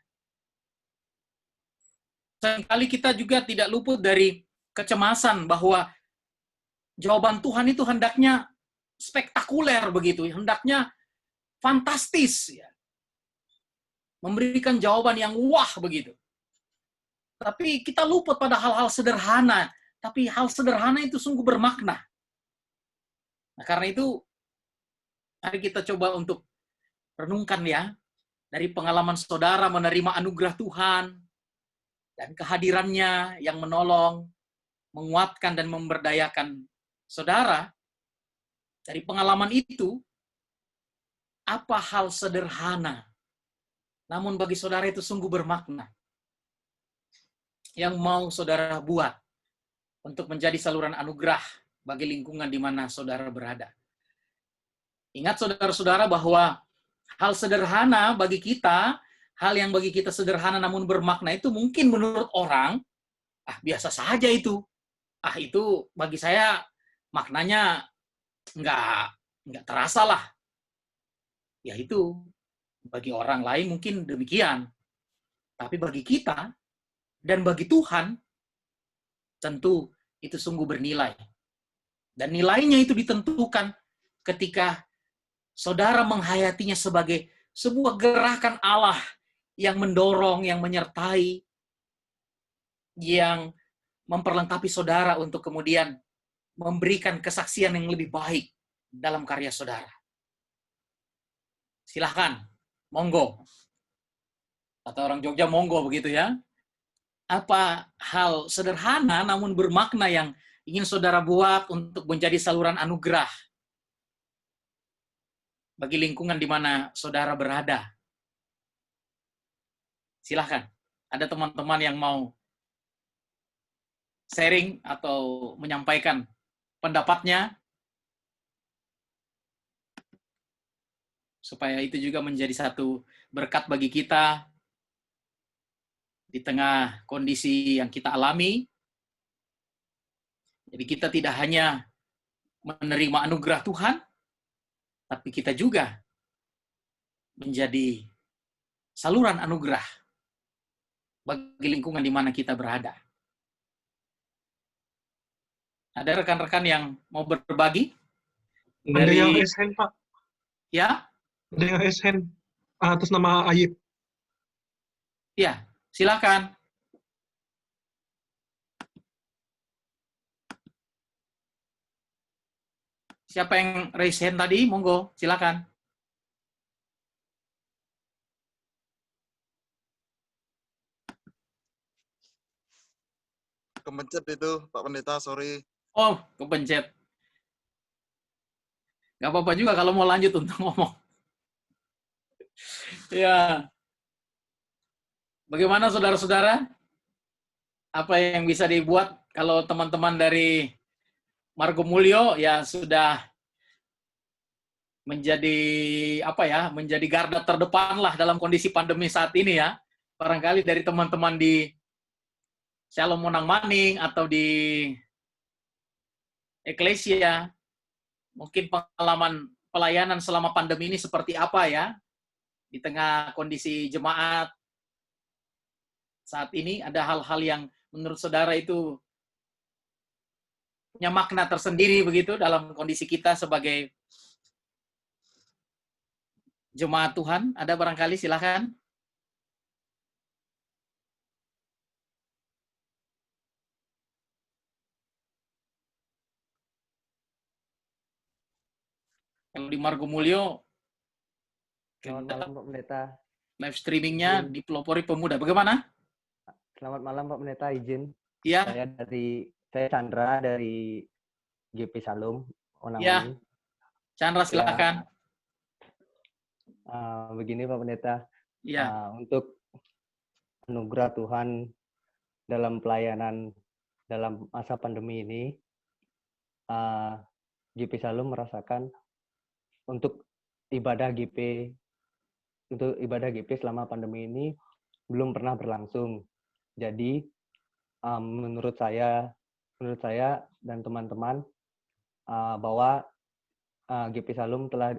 Seringkali kita juga tidak luput dari kecemasan bahwa jawaban Tuhan itu hendaknya spektakuler begitu, hendaknya fantastis, ya. Memberikan jawaban yang wah begitu. Tapi kita luput pada hal-hal sederhana, tapi hal sederhana itu sungguh bermakna. Nah, karena itu, mari kita coba untuk renungkan ya, dari pengalaman saudara menerima anugerah Tuhan, dan kehadirannya yang menolong, menguatkan dan memberdayakan saudara. Dari pengalaman itu, apa hal sederhana, namun bagi saudara itu sungguh bermakna, yang mau saudara buat untuk menjadi saluran anugerah bagi lingkungan di mana saudara berada. Ingat saudara-saudara bahwa hal sederhana bagi kita, hal yang bagi kita sederhana namun bermakna itu mungkin menurut orang, biasa saja itu. Itu bagi saya maknanya nggak terasa lah. Ya itu, bagi orang lain mungkin demikian. Tapi bagi kita dan bagi Tuhan, tentu itu sungguh bernilai. Dan nilainya itu ditentukan ketika saudara menghayatinya sebagai sebuah gerakan Allah yang mendorong, yang menyertai, yang memperlengkapi saudara untuk kemudian memberikan kesaksian yang lebih baik dalam karya saudara. Silahkan, monggo. Kata orang Jogja, monggo begitu ya. Apa hal sederhana namun bermakna yang ingin saudara buat untuk menjadi saluran anugerah bagi lingkungan di mana saudara berada? Silahkan. Ada teman-teman yang mau sharing atau menyampaikan pendapatnya, supaya itu juga menjadi satu berkat bagi kita di tengah kondisi yang kita alami. Jadi kita tidak hanya menerima anugerah Tuhan, tapi kita juga menjadi saluran anugerah bagi lingkungan di mana kita berada. Ada rekan-rekan yang mau berbagi? Ada yang SN, Pak. Ya? Ada yang SN atas nama Ayib. Ya, silakan. Siapa yang raise hand tadi? Monggo, silakan. Kemencet itu, Pak Pendeta, sorry. Oh, kepencet. Nggak apa-apa juga kalau mau lanjut untuk ngomong. Ya. Bagaimana saudara-saudara? Apa yang bisa dibuat kalau teman-teman dari Margo Mulyo ya sudah menjadi menjadi garda terdepan lah dalam kondisi pandemi saat ini ya. Barangkali dari teman-teman di Shalom Monang Maning atau di Eklesia, mungkin pengalaman pelayanan selama pandemi ini seperti apa ya? Di tengah kondisi jemaat saat ini, ada hal-hal yang menurut saudara itu punya makna tersendiri begitu dalam kondisi kita sebagai jemaat Tuhan. Ada barangkali, silakan. Kalau di Margo Mulyo, Selamat malam Pak Pendeta. Live streamingnya di Pelopori Pemuda. Bagaimana? Selamat malam Pak Pendeta, izin. Ya. Saya Chandra dari GP Shalom Monang Ya. Maning. Chandra, silakan. Begini Pak Pendeta. Ya. Untuk anugerah Tuhan dalam pelayanan dalam masa pandemi ini, GP Shalom merasakan untuk ibadah GP selama pandemi ini belum pernah berlangsung. Jadi menurut saya dan teman-teman bahwa GP Salum telah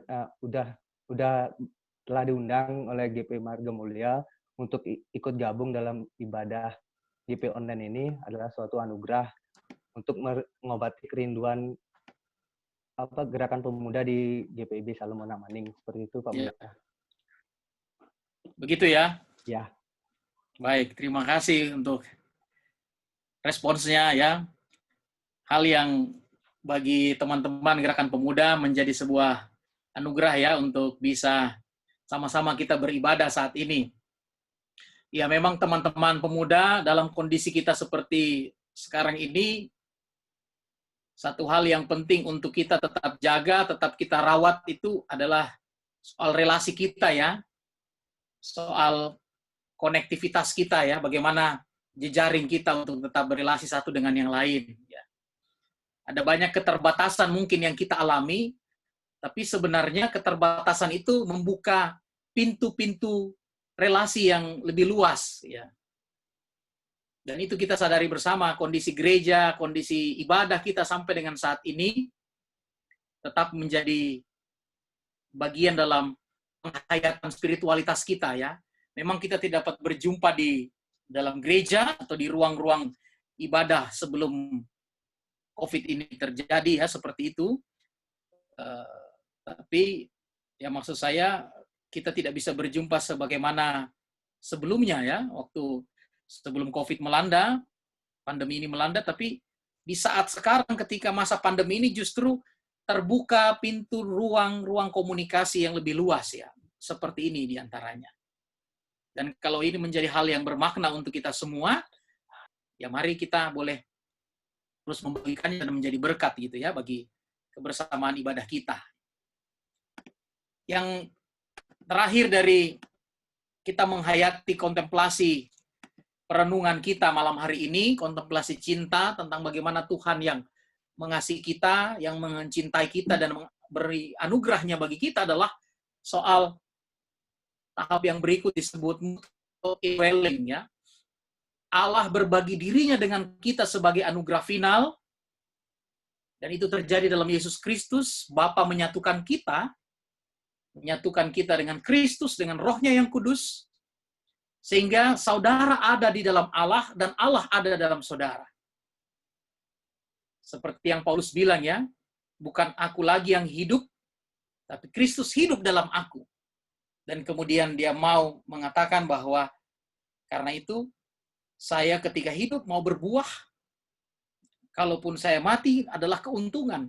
diundang oleh GP Marga Mulia untuk ikut gabung dalam ibadah GP online ini adalah suatu anugerah untuk mengobati kerinduan gerakan pemuda di GPIB Salum Maning. Seperti itu, Pak Ya. Pendeta. Begitu ya? Ya. Baik, terima kasih untuk responsnya ya. Hal yang bagi teman-teman Gerakan Pemuda menjadi sebuah anugerah ya untuk bisa sama-sama kita beribadah saat ini. Ya memang teman-teman pemuda dalam kondisi kita seperti sekarang ini, satu hal yang penting untuk kita tetap jaga, tetap kita rawat itu adalah soal relasi kita ya, soal konektivitas kita ya, bagaimana jejaring kita untuk tetap berrelasi satu dengan yang lain. Ya. Ada banyak keterbatasan mungkin yang kita alami, tapi sebenarnya keterbatasan itu membuka pintu-pintu relasi yang lebih luas. Ya. Dan itu kita sadari bersama, kondisi gereja, kondisi ibadah kita sampai dengan saat ini tetap menjadi bagian dalam penghayatan spiritualitas kita ya. Memang kita tidak dapat berjumpa di dalam gereja atau di ruang-ruang ibadah sebelum COVID ini terjadi ya, seperti itu. Tapi ya maksud saya kita tidak bisa berjumpa sebagaimana sebelumnya ya, waktu sebelum COVID melanda, pandemi ini melanda, tapi di saat sekarang ketika masa pandemi ini justru terbuka pintu ruang komunikasi yang lebih luas ya. Seperti ini diantaranya. Dan kalau ini menjadi hal yang bermakna untuk kita semua, ya mari kita boleh terus membagikannya dan menjadi berkat gitu ya bagi kebersamaan ibadah kita. Yang terakhir dari kita menghayati kontemplasi perenungan kita malam hari ini, kontemplasi cinta tentang bagaimana Tuhan yang mengasihi kita, yang mencintai kita dan memberi anugerahnya bagi kita adalah soal tahap yang berikut disebut indwelling ya. Allah berbagi dirinya dengan kita sebagai anugerah final, dan itu terjadi dalam Yesus Kristus. Bapa menyatukan kita dengan Kristus, dengan Roh-Nya yang kudus, sehingga saudara ada di dalam Allah dan Allah ada dalam saudara. Seperti yang Paulus bilang ya, bukan aku lagi yang hidup, tapi Kristus hidup dalam aku. Dan kemudian dia mau mengatakan bahwa karena itu saya ketika hidup mau berbuah, kalaupun saya mati adalah keuntungan.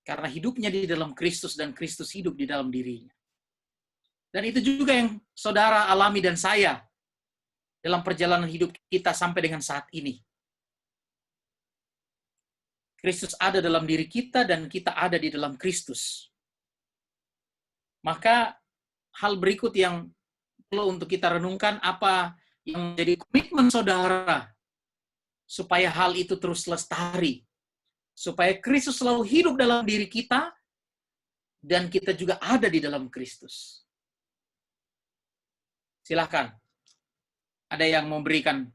Karena hidupnya di dalam Kristus dan Kristus hidup di dalam dirinya. Dan itu juga yang saudara alami dan saya dalam perjalanan hidup kita sampai dengan saat ini. Kristus ada dalam diri kita dan kita ada di dalam Kristus. Maka hal berikut yang perlu untuk kita renungkan, apa yang menjadi komitmen saudara supaya hal itu terus lestari. Supaya Kristus selalu hidup dalam diri kita dan kita juga ada di dalam Kristus. Silakan. Ada yang memberikan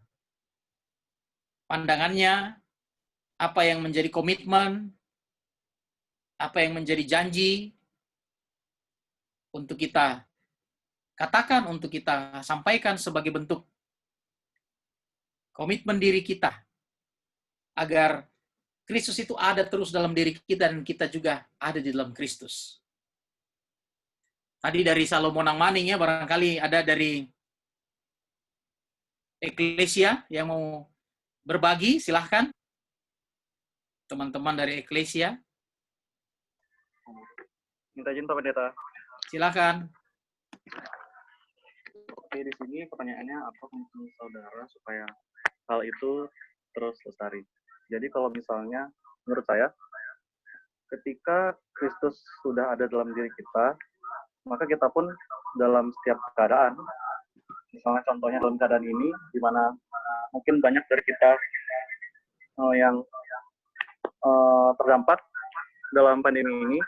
pandangannya, apa yang menjadi komitmen, apa yang menjadi janji untuk kita katakan, untuk kita sampaikan sebagai bentuk komitmen diri kita agar Kristus itu ada terus dalam diri kita dan kita juga ada di dalam Kristus. Tadi dari Salomon Maning ya, barangkali ada dari Eklesia yang mau berbagi, silahkan. Teman-teman dari Eklesia. Minta izin Pak Pendeta. Silakan. Oke, di sini pertanyaannya apa komitmen saudara supaya hal itu terus lestari. Jadi kalau misalnya menurut saya ketika Kristus sudah ada dalam diri kita, maka kita pun dalam setiap keadaan, misalnya contohnya dalam keadaan ini di mana mungkin banyak dari kita yang terdampak dalam pandemi ini,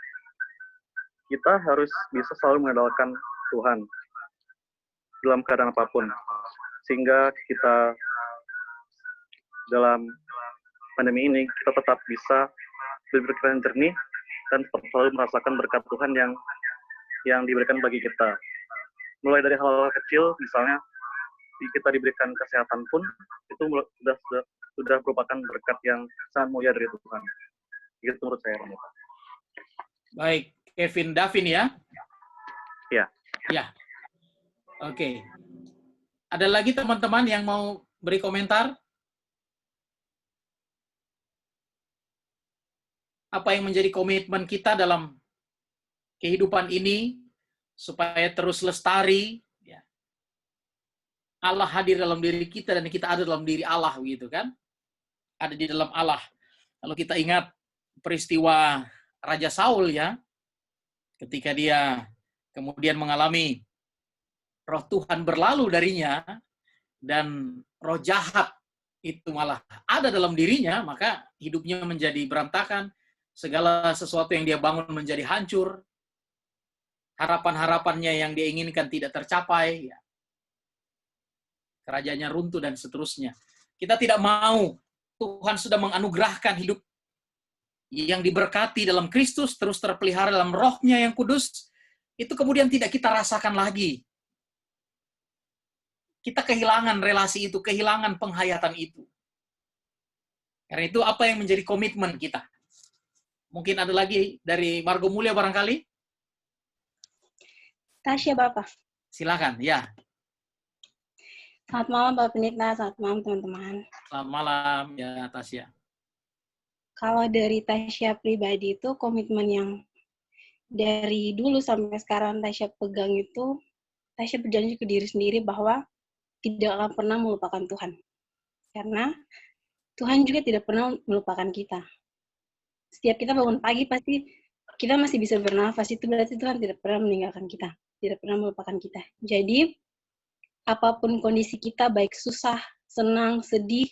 kita harus bisa selalu mengandalkan Tuhan dalam keadaan apapun, sehingga kita dalam pandemi ini kita tetap bisa berpikiran jernih dan selalu merasakan berkat Tuhan yang diberikan bagi kita. Mulai dari hal-hal kecil, misalnya kita diberikan kesehatan pun itu sudah merupakan berkat yang sangat mulia dari Tuhan. Itu menurut saya. Baik, Kevin Davin ya? Ya. Ya. Oke. Ada lagi teman-teman yang mau beri komentar? Apa yang menjadi komitmen kita dalam kehidupan ini supaya terus lestari? Ya. Allah hadir dalam diri kita dan kita ada dalam diri Allah, gitu kan? Ada di dalam Allah. Kalau kita ingat peristiwa Raja Saul ya, ketika dia kemudian mengalami roh Tuhan berlalu darinya, dan roh jahat itu malah ada dalam dirinya, maka hidupnya menjadi berantakan, segala sesuatu yang dia bangun menjadi hancur, harapan-harapannya yang dia inginkan tidak tercapai, ya. Kerajaannya runtuh dan seterusnya. Kita tidak mau, Tuhan sudah menganugerahkan hidup yang diberkati dalam Kristus, terus terpelihara dalam rohnya yang kudus, itu kemudian tidak kita rasakan lagi. Kita kehilangan relasi itu, kehilangan penghayatan itu. Karena itu apa yang menjadi komitmen kita? Mungkin ada lagi dari Margo Mulia barangkali? Tasya Bapak. Silakan, ya. Selamat malam Bapak Pendeta, selamat malam teman-teman. Selamat malam, ya Tasya. Kalau dari Tasya pribadi itu komitmen yang dari dulu sampai sekarang Tasya pegang itu, Tasya berjanji ke diri sendiri bahwa tidak akan pernah melupakan Tuhan. Karena Tuhan juga tidak pernah melupakan kita. Setiap kita bangun pagi pasti kita masih bisa bernafas, itu berarti Tuhan tidak pernah meninggalkan kita, tidak pernah melupakan kita. Jadi apapun kondisi kita, baik susah, senang, sedih,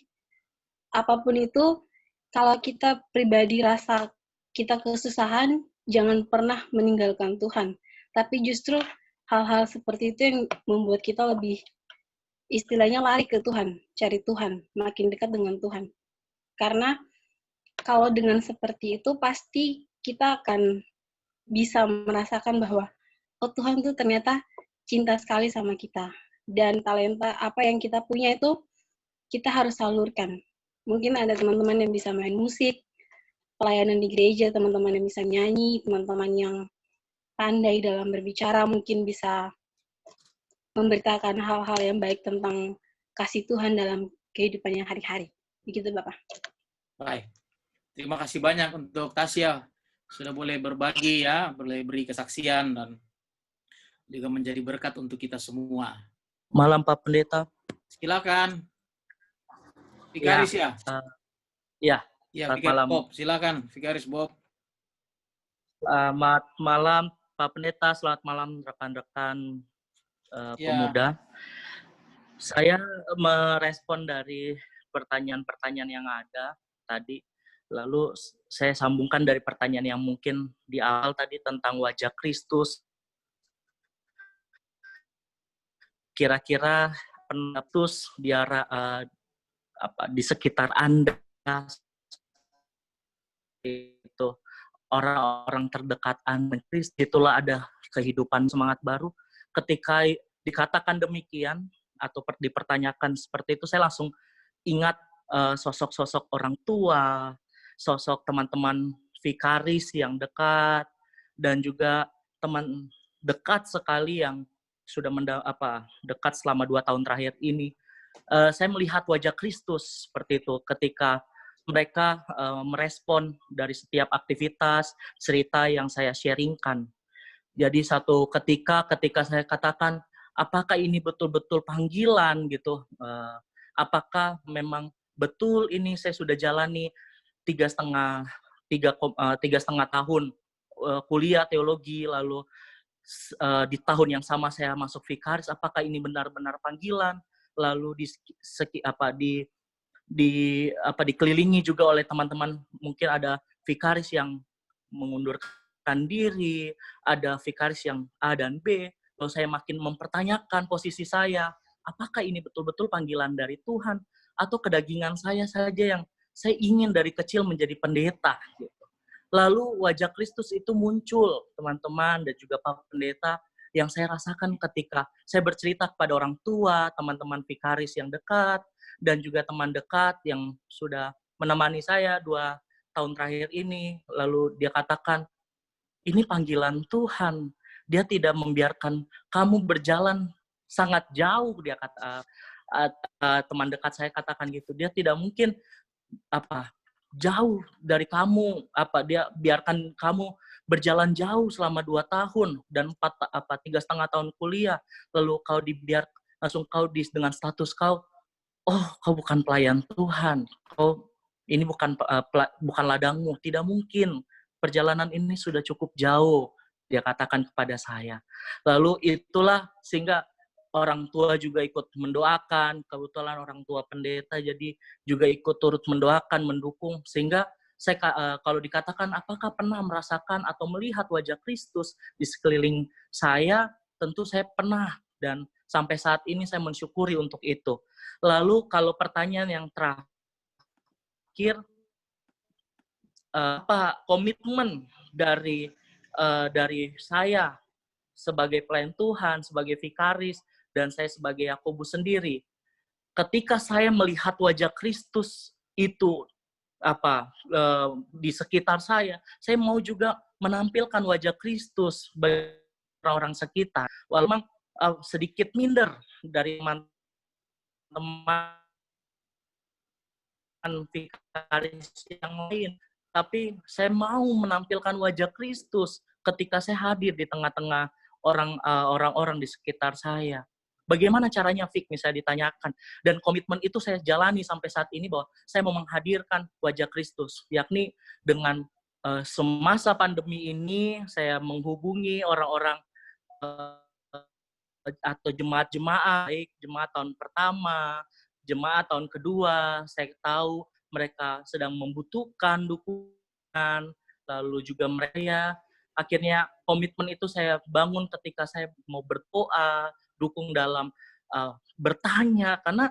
apapun itu, kalau kita pribadi rasa kita kesusahan, jangan pernah meninggalkan Tuhan. Tapi justru hal-hal seperti itu yang membuat kita lebih, istilahnya lari ke Tuhan, cari Tuhan, makin dekat dengan Tuhan. Karena kalau dengan seperti itu, pasti kita akan bisa merasakan bahwa, oh Tuhan tuh ternyata cinta sekali sama kita. Dan talenta apa yang kita punya itu, kita harus salurkan. Mungkin ada teman-teman yang bisa main musik, pelayanan di gereja, teman-teman yang bisa nyanyi, teman-teman yang pandai dalam berbicara, mungkin bisa memberitakan hal-hal yang baik tentang kasih Tuhan dalam kehidupannya hari-hari. Begitu Bapak. Baik. Terima kasih banyak untuk Tasya. Sudah boleh berbagi ya, boleh beri kesaksian dan juga menjadi berkat untuk kita semua. Malam Pak Pendeta. Silakan. Vikaris ya? Ya, Ya, selamat Vikaris malam. Bob. Silakan, Vikaris Bob. Selamat malam Pak Pendeta, selamat malam rekan-rekan pemuda. Saya merespon dari pertanyaan-pertanyaan yang ada tadi. Lalu saya sambungkan dari pertanyaan yang mungkin di awal tadi tentang wajah Kristus. Kira-kira penetus di sekitar Anda itu orang-orang terdekat Anda, itulah ada kehidupan semangat baru. Ketika dikatakan demikian atau dipertanyakan seperti itu, saya langsung ingat sosok-sosok orang tua, sosok teman-teman vikaris yang dekat, dan juga teman dekat sekali yang sudah dekat selama 2 tahun terakhir ini. Saya melihat wajah Kristus seperti itu ketika mereka merespon dari setiap aktivitas, cerita yang saya sharingkan. Jadi satu ketika saya katakan, apakah ini betul-betul panggilan gitu? Apakah memang betul ini saya sudah jalani 3,5 tahun kuliah teologi, lalu di tahun yang sama saya masuk vikaris, apakah ini benar-benar panggilan? Lalu dikelilingi juga oleh teman-teman, mungkin ada vikaris yang mengundurkan diri, ada vikaris yang A dan B. Lalu saya makin mempertanyakan posisi saya, apakah ini betul-betul panggilan dari Tuhan? atau kedagingan saya saja yang saya ingin dari kecil menjadi pendeta. Gitu. Lalu wajah Kristus itu muncul, teman-teman dan juga Pak Pendeta, yang saya rasakan ketika saya bercerita kepada orang tua, teman-teman vikaris yang dekat, dan juga teman dekat yang sudah menemani saya 2 tahun terakhir ini. Lalu dia katakan, ini panggilan Tuhan. Dia tidak membiarkan kamu berjalan sangat jauh, dia kata, teman dekat saya katakan gitu. Dia tidak mungkin jauh dari kamu, dia biarkan kamu berjalan jauh selama 2 tahun dan 3,5 tahun kuliah, lalu kau langsung kau dengan status kau, oh kau bukan pelayan Tuhan, kau ini bukan ladangmu, tidak mungkin, perjalanan ini sudah cukup jauh, dia katakan kepada saya. Lalu itulah sehingga orang tua juga ikut mendoakan, kebetulan orang tua pendeta jadi juga ikut turut mendoakan, mendukung, sehingga saya kalau dikatakan apakah pernah merasakan atau melihat wajah Kristus di sekeliling saya, tentu saya pernah, dan sampai saat ini saya mensyukuri untuk itu. Lalu kalau pertanyaan yang terakhir, apa komitmen dari saya sebagai pelayan Tuhan, sebagai vikaris, dan saya sebagai Yakobus sendiri, ketika saya melihat wajah Kristus itu di sekitar saya mau juga menampilkan wajah Kristus bagi orang sekitar. Walaupun sedikit minder dari teman-teman vikaris yang lain, tapi saya mau menampilkan wajah Kristus ketika saya hadir di tengah-tengah orang-orang di sekitar saya. Bagaimana caranya, Fik, misalnya ditanyakan. Dan komitmen itu saya jalani sampai saat ini bahwa saya mau menghadirkan wajah Kristus. Yakni dengan semasa pandemi ini, saya menghubungi orang-orang atau jemaat-jemaat, baik jemaat tahun pertama, jemaat tahun kedua, saya tahu mereka sedang membutuhkan dukungan, lalu juga mereka, akhirnya komitmen itu saya bangun ketika saya mau berdoa, dukung dalam bertanya, karena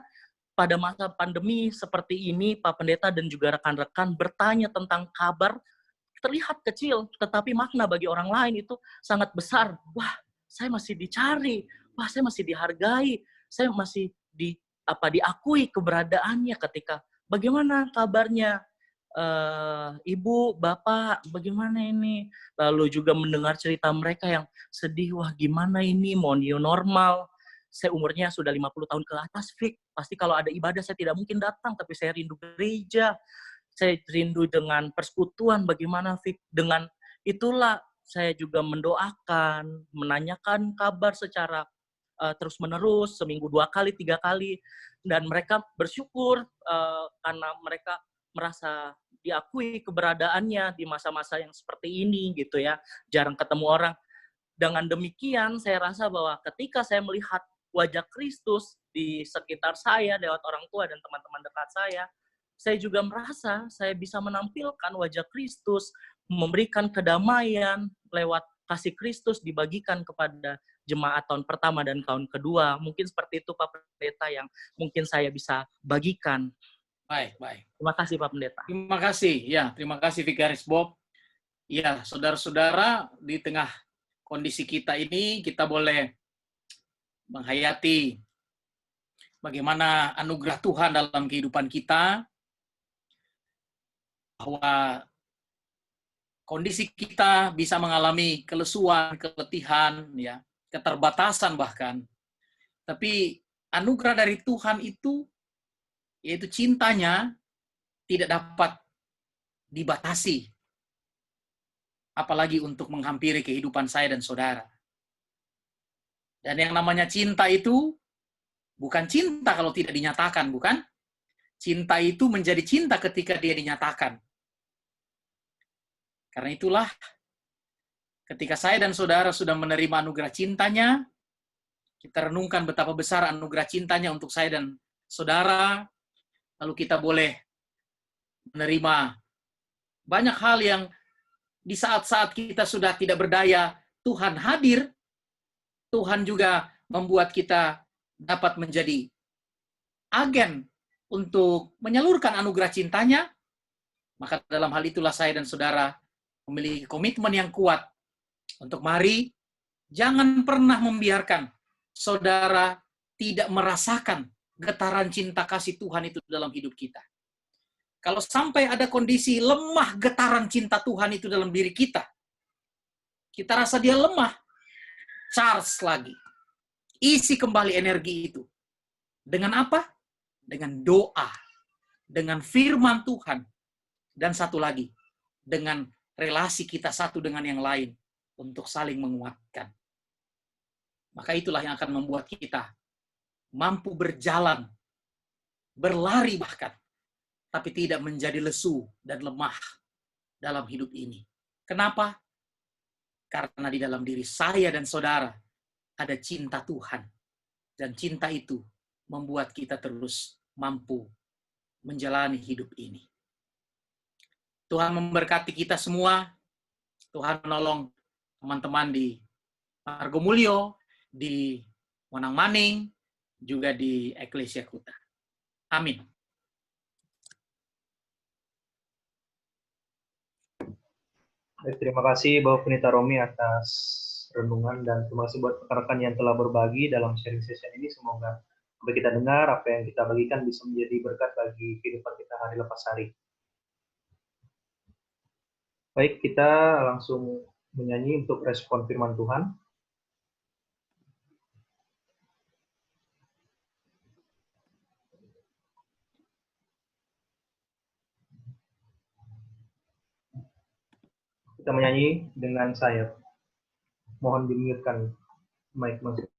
pada masa pandemi seperti ini, Pak Pendeta dan juga rekan-rekan bertanya tentang kabar, terlihat kecil, tetapi makna bagi orang lain itu sangat besar. Wah, saya masih dicari, wah saya masih dihargai, saya masih diakui keberadaannya ketika, bagaimana kabarnya, Ibu, Bapak, bagaimana ini? Lalu juga mendengar cerita mereka yang sedih, wah gimana ini, mau new normal. Saya umurnya sudah 50 tahun ke atas, Fik. Pasti kalau ada ibadah saya tidak mungkin datang, tapi saya rindu gereja. Saya rindu dengan persekutuan, bagaimana, Fik? Dengan itulah saya juga mendoakan, menanyakan kabar secara terus-menerus, seminggu 2 kali, 3 kali. Dan mereka bersyukur karena mereka merasa diakui keberadaannya di masa-masa yang seperti ini gitu ya, jarang ketemu orang. Dengan demikian saya rasa bahwa ketika saya melihat wajah Kristus di sekitar saya lewat orang tua dan teman-teman dekat saya juga merasa saya bisa menampilkan wajah Kristus, memberikan kedamaian lewat kasih Kristus dibagikan kepada jemaat tahun pertama dan tahun kedua. Mungkin seperti itu Pak Pendeta yang mungkin saya bisa bagikan. Baik. Terima kasih Pak Pendeta. Terima kasih. Ya, terima kasih Vikaris Bob. Ya, saudara-saudara, di tengah kondisi kita ini, kita boleh menghayati bagaimana anugerah Tuhan dalam kehidupan kita, bahwa kondisi kita bisa mengalami kelesuan, keletihan, ya, keterbatasan bahkan. Tapi anugerah dari Tuhan itu, yaitu cintanya, tidak dapat dibatasi. Apalagi untuk menghampiri kehidupan saya dan saudara. Dan yang namanya cinta itu, bukan cinta kalau tidak dinyatakan, bukan? Cinta itu menjadi cinta ketika dia dinyatakan. Karena itulah, ketika saya dan saudara sudah menerima anugerah cintanya, kita renungkan betapa besar anugerah cintanya untuk saya dan saudara, lalu kita boleh menerima banyak hal yang di saat-saat kita sudah tidak berdaya, Tuhan hadir, Tuhan juga membuat kita dapat menjadi agen untuk menyalurkan anugerah cintanya, maka dalam hal itulah saya dan saudara memiliki komitmen yang kuat untuk mari jangan pernah membiarkan saudara tidak merasakan getaran cinta kasih Tuhan itu dalam hidup kita. Kalau sampai ada kondisi lemah getaran cinta Tuhan itu dalam diri kita, kita rasa dia lemah, charge lagi. Isi kembali energi itu. Dengan apa? Dengan doa, dengan firman Tuhan, dan satu lagi, dengan relasi kita satu dengan yang lain untuk saling menguatkan. Maka itulah yang akan membuat kita mampu berjalan, berlari bahkan, tapi tidak menjadi lesu dan lemah dalam hidup ini. Kenapa? Karena di dalam diri saya dan saudara ada cinta Tuhan. Dan cinta itu membuat kita terus mampu menjalani hidup ini. Tuhan memberkati kita semua. Tuhan menolong teman-teman di Margomulyo, di Monang Maning, juga di Eklesia Kuta. Amin. Terima kasih Bapak Pendeta Romi atas renungan dan terima kasih buat rekan-rekan yang telah berbagi dalam sharing session ini. Semoga apa yang kita dengar, apa yang kita bagikan bisa menjadi berkat bagi kehidupan kita hari lepas hari. Baik, kita langsung menyanyi untuk respon firman Tuhan. Kita menyanyi dengan sayap. Mohon di-mute-kan mic masuk.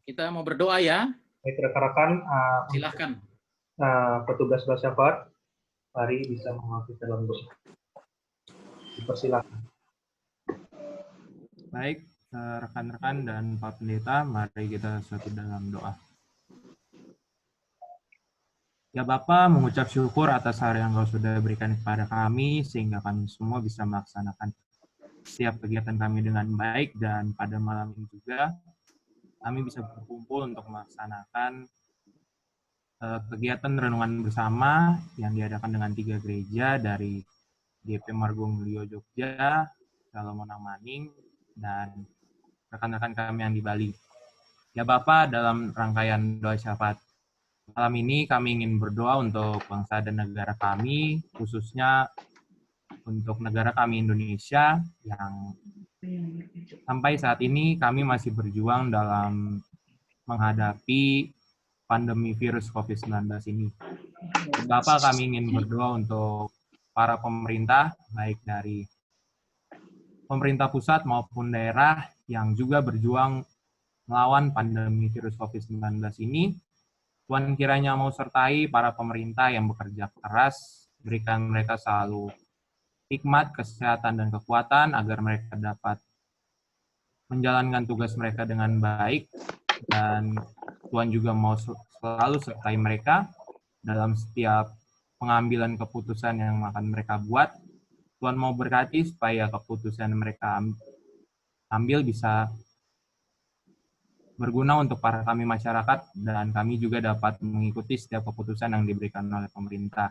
Kita mau berdoa ya. Baik rekan-rekan, Silahkan. petugas bersyafaat, mari bisa mengawal kita dalam doa. Dipersilakan. Baik, rekan-rekan dan Pak Pendeta, mari kita satu dalam doa. Ya Bapa, mengucap syukur atas hari yang Kau sudah berikan kepada kami, sehingga kami semua bisa melaksanakan setiap kegiatan kami dengan baik, dan pada malam ini juga kami bisa berkumpul untuk melaksanakan kegiatan renungan bersama yang diadakan dengan 3 gereja dari GP Margomulyo Jogja, Salomonang Maning, dan rekan-rekan kami yang di Bali. Ya Bapak, dalam rangkaian doa syafaat malam ini kami ingin berdoa untuk bangsa dan negara kami, khususnya untuk negara kami Indonesia yang sampai saat ini kami masih berjuang dalam menghadapi pandemi virus COVID-19 ini. Bapak, kami ingin berdoa untuk para pemerintah, baik dari pemerintah pusat maupun daerah yang juga berjuang melawan pandemi virus COVID-19 ini. Tuhan kiranya mau sertai para pemerintah yang bekerja keras, berikan mereka selalu hikmat, kesehatan, dan kekuatan agar mereka dapat menjalankan tugas mereka dengan baik, dan Tuhan juga mau selalu sertai mereka dalam setiap pengambilan keputusan yang akan mereka buat. Tuhan mau berkati supaya keputusan mereka ambil bisa berguna untuk para kami masyarakat, dan kami juga dapat mengikuti setiap keputusan yang diberikan oleh pemerintah.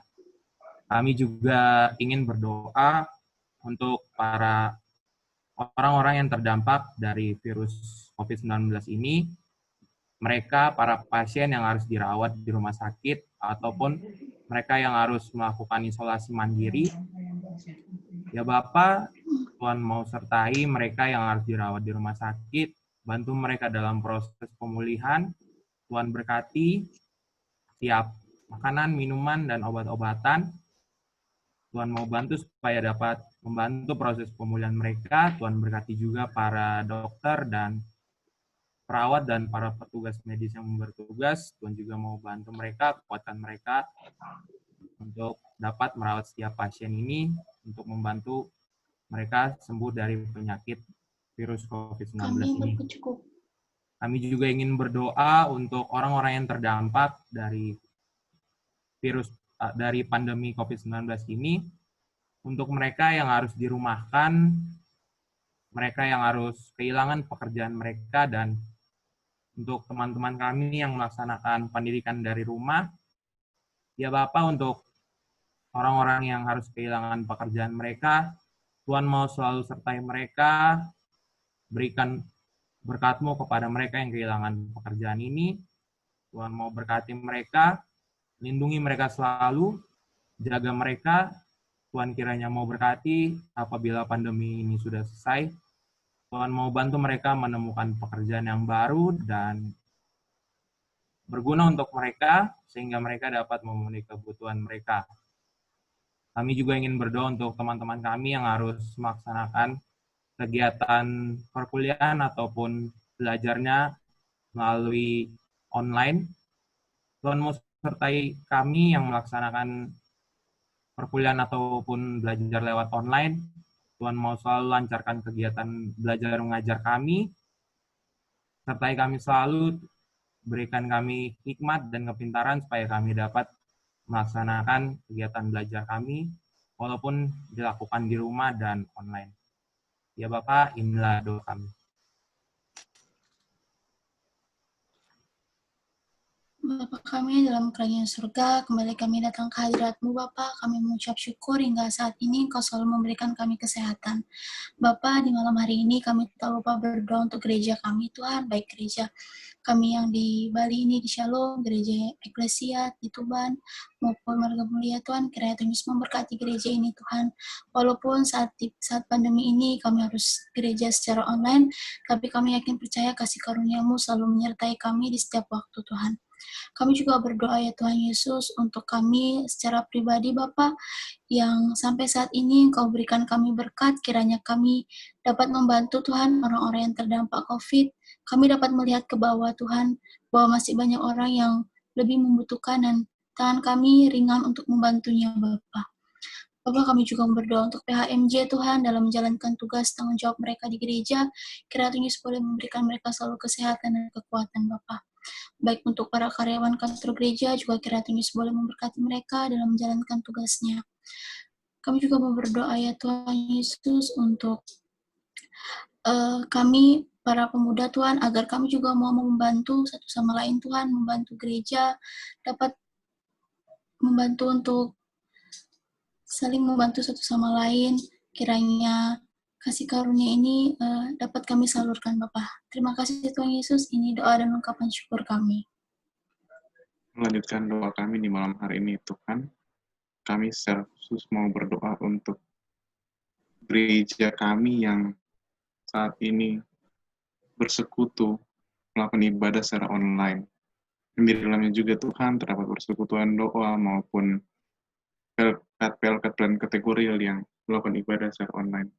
Kami juga ingin berdoa untuk para orang-orang yang terdampak dari virus COVID-19 ini, mereka, para pasien yang harus dirawat di rumah sakit, ataupun mereka yang harus melakukan isolasi mandiri. Ya Bapak, Tuhan mau sertai mereka yang harus dirawat di rumah sakit, bantu mereka dalam proses pemulihan. Tuhan berkati setiap makanan, minuman, dan obat-obatan. Tuhan mau bantu supaya dapat membantu proses pemulihan mereka. Tuhan berkati juga para dokter dan perawat dan para petugas medis yang bertugas. Tuhan juga mau bantu mereka, kuatkan mereka untuk dapat merawat setiap pasien ini, untuk membantu mereka sembuh dari penyakit virus COVID-19 ini. Kami juga ingin berdoa untuk orang-orang yang terdampak dari pandemi COVID-19 ini, untuk mereka yang harus dirumahkan, mereka yang harus kehilangan pekerjaan mereka, dan untuk teman-teman kami yang melaksanakan pendidikan dari rumah. Ya Bapak, untuk orang-orang yang harus kehilangan pekerjaan mereka, Tuhan mau selalu sertai mereka, berikan berkat-Mu kepada mereka yang kehilangan pekerjaan ini. Tuhan mau berkati mereka, lindungi mereka selalu, jaga mereka. Tuhan kiranya mau berkati apabila pandemi ini sudah selesai. Tuhan mau bantu mereka menemukan pekerjaan yang baru dan berguna untuk mereka, sehingga mereka dapat memenuhi kebutuhan mereka. Kami juga ingin berdoa untuk teman-teman kami yang harus melaksanakan kegiatan perkuliahan ataupun belajarnya melalui online. Tuhan mau sertai kami yang melaksanakan perkuliahan ataupun belajar lewat online. Tuhan mau selalu lancarkan kegiatan belajar mengajar kami, sertai kami selalu, berikan kami hikmat dan kepintaran supaya kami dapat melaksanakan kegiatan belajar kami, walaupun dilakukan di rumah dan online. Ya Bapak, inilah doa kami. Bapa kami dalam kerajaan surga, kembali kami datang ke hadirat-Mu Bapa, kami mengucap syukur hingga saat ini Engkau selalu memberikan kami kesehatan. Bapa, di malam hari ini kami tak lupa berdoa untuk gereja kami Tuhan, baik gereja kami yang di Bali ini, di Shalom, gereja Eklesia, di Tuban, maupun Marga Mulia Tuhan, kiranya Tuhan Yesus memberkati gereja ini Tuhan. Walaupun saat pandemi ini kami harus gereja secara online, tapi kami yakin percaya kasih karunia-Mu selalu menyertai kami di setiap waktu Tuhan. Kami juga berdoa ya Tuhan Yesus untuk kami secara pribadi Bapa yang sampai saat ini Engkau berikan kami berkat, kiranya kami dapat membantu Tuhan orang-orang yang terdampak COVID. Kami dapat melihat ke bawah Tuhan, bahwa masih banyak orang yang lebih membutuhkan dan tangan kami ringan untuk membantunya Bapa. Bapak, kami juga berdoa untuk PHMJ Tuhan dalam menjalankan tugas tanggung jawab mereka di gereja. Kiranya Tuhan Yesus boleh memberikan mereka selalu kesehatan dan kekuatan Bapak. Baik untuk para karyawan kantor gereja, juga kiranya Tuhan Yesus boleh memberkati mereka dalam menjalankan tugasnya. Kami juga mau berdoa ya Tuhan Yesus untuk kami para pemuda Tuhan, agar kami juga mau membantu satu sama lain Tuhan, membantu gereja, dapat membantu untuk saling membantu satu sama lain. Kiranya kasih karunia ini dapat kami salurkan Bapak. Terima kasih Tuhan Yesus, ini doa dan ungkapan syukur kami. Melanjutkan doa kami di malam hari ini, Tuhan. Kami secara khusus mau berdoa untuk gereja kami yang saat ini bersekutu melakukan ibadah secara online. Di dalamnya juga Tuhan terdapat persekutuan doa maupun pelkat dan kategorial yang melakukan ibadah secara online.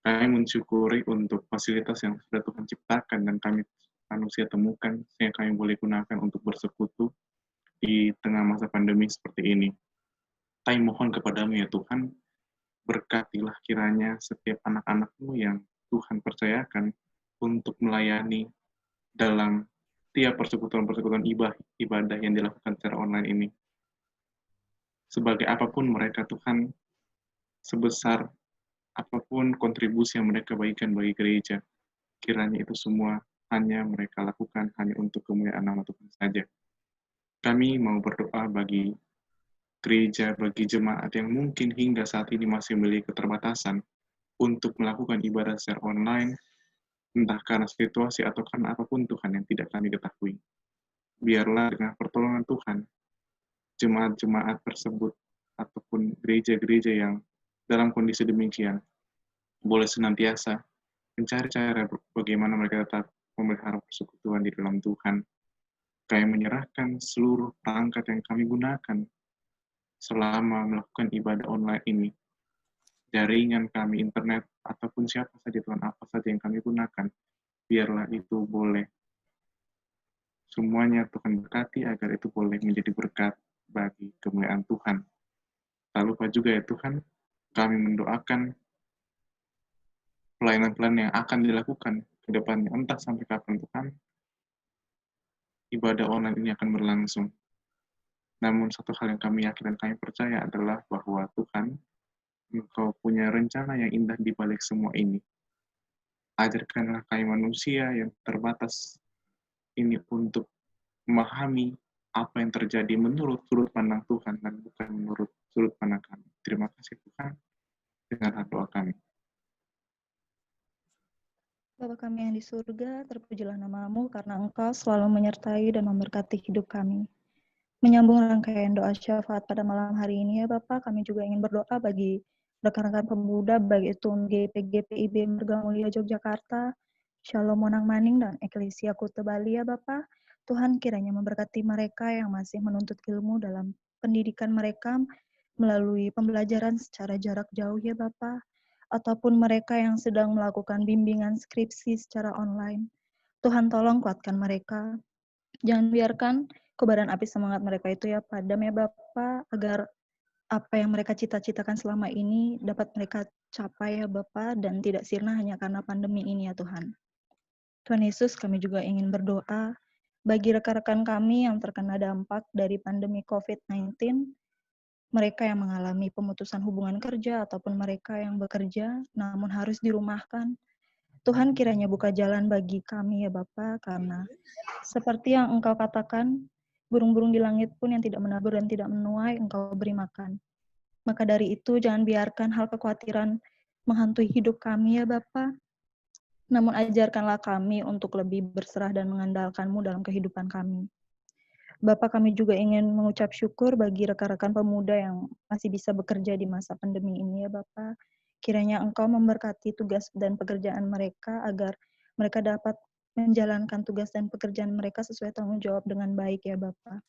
Kami mensyukuri untuk fasilitas yang sudah Tuhan ciptakan dan kami manusia temukan sehingga kami boleh gunakan untuk bersekutu di tengah masa pandemi seperti ini. Kami mohon kepadamu ya Tuhan, berkatilah kiranya setiap anak-anak-Mu yang Tuhan percayakan untuk melayani dalam tiap persekutuan-persekutuan ibadah yang dilakukan secara online ini. Sebagai apapun mereka Tuhan, sebesar apapun kontribusi yang mereka bagikan bagi gereja, kiranya itu semua hanya mereka lakukan hanya untuk kemuliaan nama Tuhan saja. Kami mau berdoa bagi gereja, bagi jemaat yang mungkin hingga saat ini masih memiliki keterbatasan untuk melakukan ibadah secara online, entah karena situasi atau karena apapun Tuhan yang tidak kami ketahui. Biarlah dengan pertolongan Tuhan, jemaat-jemaat tersebut ataupun gereja-gereja yang dalam kondisi demikian boleh senantiasa mencari cara bagaimana mereka tetap memelihara persekutuan di dalam Tuhan. Kami menyerahkan seluruh perangkat yang kami gunakan selama melakukan ibadah online ini. Jaringan kami, internet, ataupun siapa saja Tuhan, apa saja yang kami gunakan, biarlah itu boleh semuanya Tuhan berkati agar itu boleh menjadi berkat bagi kemuliaan Tuhan. Tak lupa juga ya Tuhan, kami mendoakan pelayanan-pelayanan yang akan dilakukan ke depannya, entah sampai kapan Tuhan, ibadah online ini akan berlangsung. Namun satu hal yang kami yakin dan kami percaya adalah bahwa Tuhan, Engkau punya rencana yang indah di balik semua ini. Ajarkanlah kami manusia yang terbatas ini untuk memahami apa yang terjadi menurut sudut pandang Tuhan dan bukan menurut sudut pandang kami. Terima kasih Tuhan, dengan doa kami. Bapa kami yang di surga, terpujilah nama-Mu karena Engkau selalu menyertai dan memberkati hidup kami. Menyambung rangkaian doa syafaat pada malam hari ini ya Bapak, kami juga ingin berdoa bagi rekan-rekan pemuda, baik itu GPIB Marga Mulia Yogyakarta, Shalom Monang Maning, dan Eklesia Kuta Bali ya Bapak. Tuhan kiranya memberkati mereka yang masih menuntut ilmu dalam pendidikan mereka melalui pembelajaran secara jarak jauh ya Bapak, ataupun mereka yang sedang melakukan bimbingan skripsi secara online. Tuhan tolong kuatkan mereka. Jangan biarkan kobaran api semangat mereka itu ya padam ya Bapak, agar apa yang mereka cita-citakan selama ini dapat mereka capai ya Bapak, dan tidak sirna hanya karena pandemi ini ya Tuhan. Tuhan Yesus, kami juga ingin berdoa bagi rekan-rekan kami yang terkena dampak dari pandemi COVID-19, mereka yang mengalami pemutusan hubungan kerja ataupun mereka yang bekerja namun harus dirumahkan. Tuhan kiranya buka jalan bagi kami ya Bapa, karena seperti yang Engkau katakan, burung-burung di langit pun yang tidak menabur dan tidak menuai, Engkau beri makan. Maka dari itu, jangan biarkan hal kekhawatiran menghantui hidup kami ya Bapa, namun ajarkanlah kami untuk lebih berserah dan mengandalkan-Mu dalam kehidupan kami. Bapak, kami juga ingin mengucap syukur bagi rekan-rekan pemuda yang masih bisa bekerja di masa pandemi ini ya Bapak. Kiranya Engkau memberkati tugas dan pekerjaan mereka agar mereka dapat menjalankan tugas dan pekerjaan mereka sesuai tanggung jawab dengan baik ya Bapak.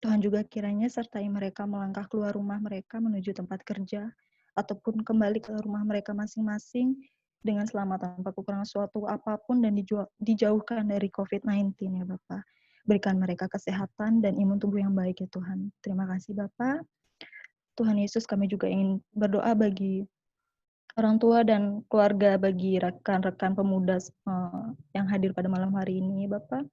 Tuhan juga kiranya sertai mereka melangkah keluar rumah mereka menuju tempat kerja ataupun kembali ke rumah mereka masing-masing dengan selamat tanpa kekurangan suatu apapun dan dijauhkan dari COVID-19 ya Bapak. Berikan mereka kesehatan dan imun tubuh yang baik ya Tuhan. Terima kasih Bapak. Tuhan Yesus, kami juga ingin berdoa bagi orang tua dan keluarga, bagi rekan-rekan pemuda yang hadir pada malam hari ini Bapak.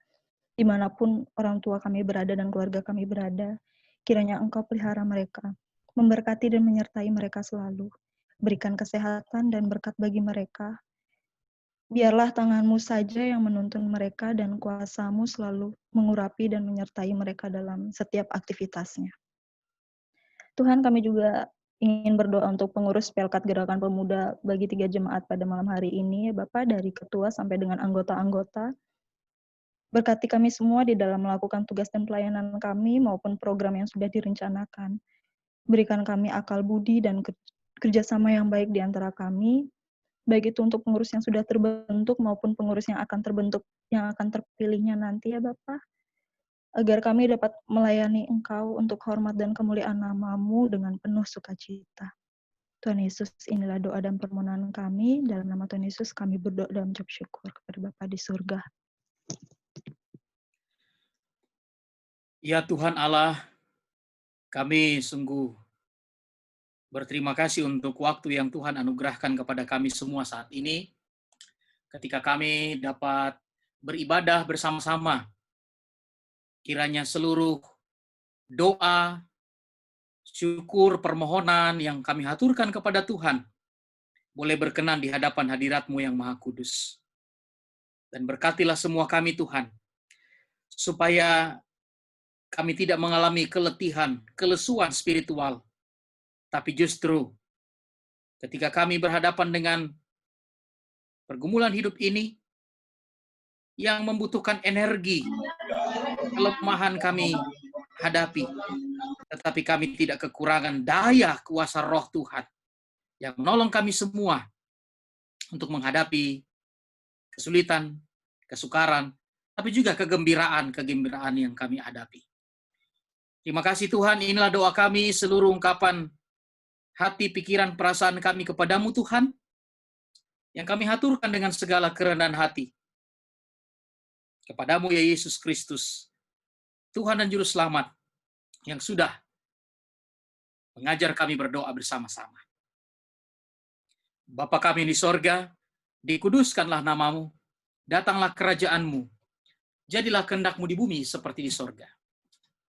Dimanapun orang tua kami berada dan keluarga kami berada, kiranya Engkau pelihara mereka, memberkati dan menyertai mereka selalu. Berikan kesehatan dan berkat bagi mereka. Biarlah tangan-Mu saja yang menuntun mereka dan kuasa-Mu selalu mengurapi dan menyertai mereka dalam setiap aktivitasnya. Tuhan, kami juga ingin berdoa untuk pengurus Pelkat Gerakan Pemuda bagi 3 jemaat pada malam hari ini, ya Bapak, dari ketua sampai dengan anggota-anggota. Berkati kami semua di dalam melakukan tugas dan pelayanan kami maupun program yang sudah direncanakan. Berikan kami akal budi dan kerjasama yang baik di antara kami, baik itu untuk pengurus yang sudah terbentuk maupun pengurus yang akan terbentuk, yang akan terpilihnya nanti, ya Bapak, agar kami dapat melayani Engkau untuk hormat dan kemuliaan nama-Mu dengan penuh sukacita. Tuhan Yesus, inilah doa dan permohonan kami. Dalam nama Tuhan Yesus, kami berdoa dan mengucap syukur kepada Bapa di surga. Ya Tuhan Allah, kami sungguh berterima kasih untuk waktu yang Tuhan anugerahkan kepada kami semua saat ini, ketika kami dapat beribadah bersama-sama. Kiranya seluruh doa, syukur, permohonan yang kami haturkan kepada Tuhan, boleh berkenan di hadapan hadirat-Mu yang Maha Kudus. Dan berkatilah semua kami Tuhan, supaya kami tidak mengalami keletihan, kelesuan spiritual, tapi justru ketika kami berhadapan dengan pergumulan hidup ini yang membutuhkan energi, kelemahan kami hadapi, tetapi kami tidak kekurangan daya kuasa Roh Tuhan yang menolong kami semua untuk menghadapi kesulitan, kesukaran, tapi juga kegembiraan yang kami hadapi. Terima kasih Tuhan, inilah doa kami, seluruh ungkapan hati, pikiran, perasaan kami kepadamu Tuhan, yang kami haturkan dengan segala kerendahan hati. Kepadamu ya Yesus Kristus, Tuhan dan Juru Selamat, yang sudah mengajar kami berdoa bersama-sama. Bapa kami di sorga, dikuduskanlah namamu, datanglah kerajaan-Mu, jadilah kehendak-Mu di bumi seperti di sorga.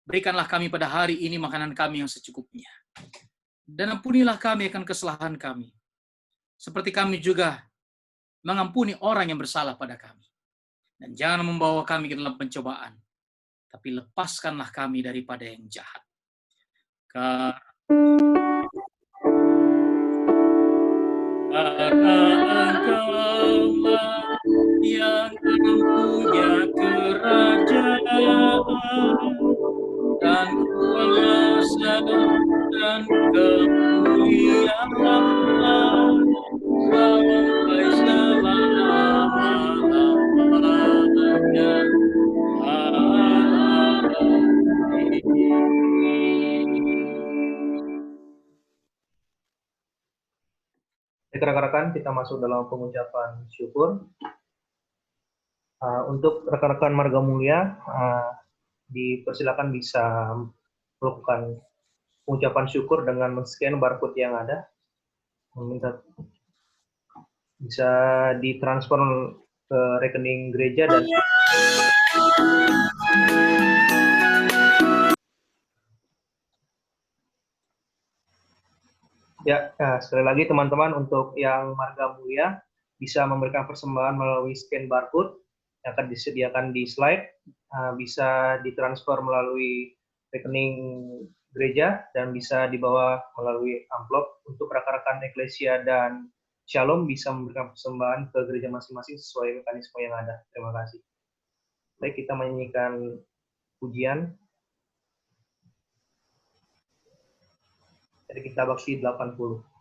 Berikanlah kami pada hari ini makanan kami yang secukupnya. Dan ampunilah kami akan kesalahan kami, seperti kami juga mengampuni orang yang bersalah pada kami. Dan jangan membawa kami ke dalam pencobaan, tapi lepaskanlah kami daripada yang jahat. Karena Engkaulah yang mempunyai kerajaan dan kuasa dan kemuliaan sampai selama-lamanya. Rekan-rekan, kita masuk dalam pengucapan syukur. Untuk rekan-rekan Marga Mulia, dipersilakan bisa melakukan pengucapan syukur dengan men-scan barcode yang ada. Bisa ditransfer ke rekening gereja dan ya, sekali lagi teman-teman, untuk yang Marga Mulia bisa memberikan persembahan melalui scan barcode yang akan disediakan di slide, bisa ditransfer melalui rekening gereja dan bisa dibawa melalui amplop. Untuk rekan-rekan Eklesia dan Shalom bisa memberikan persembahan ke gereja masing-masing sesuai mekanisme yang ada. Terima kasih. Baik, kita menyanyikan pujian dari Kitab Bakti 80.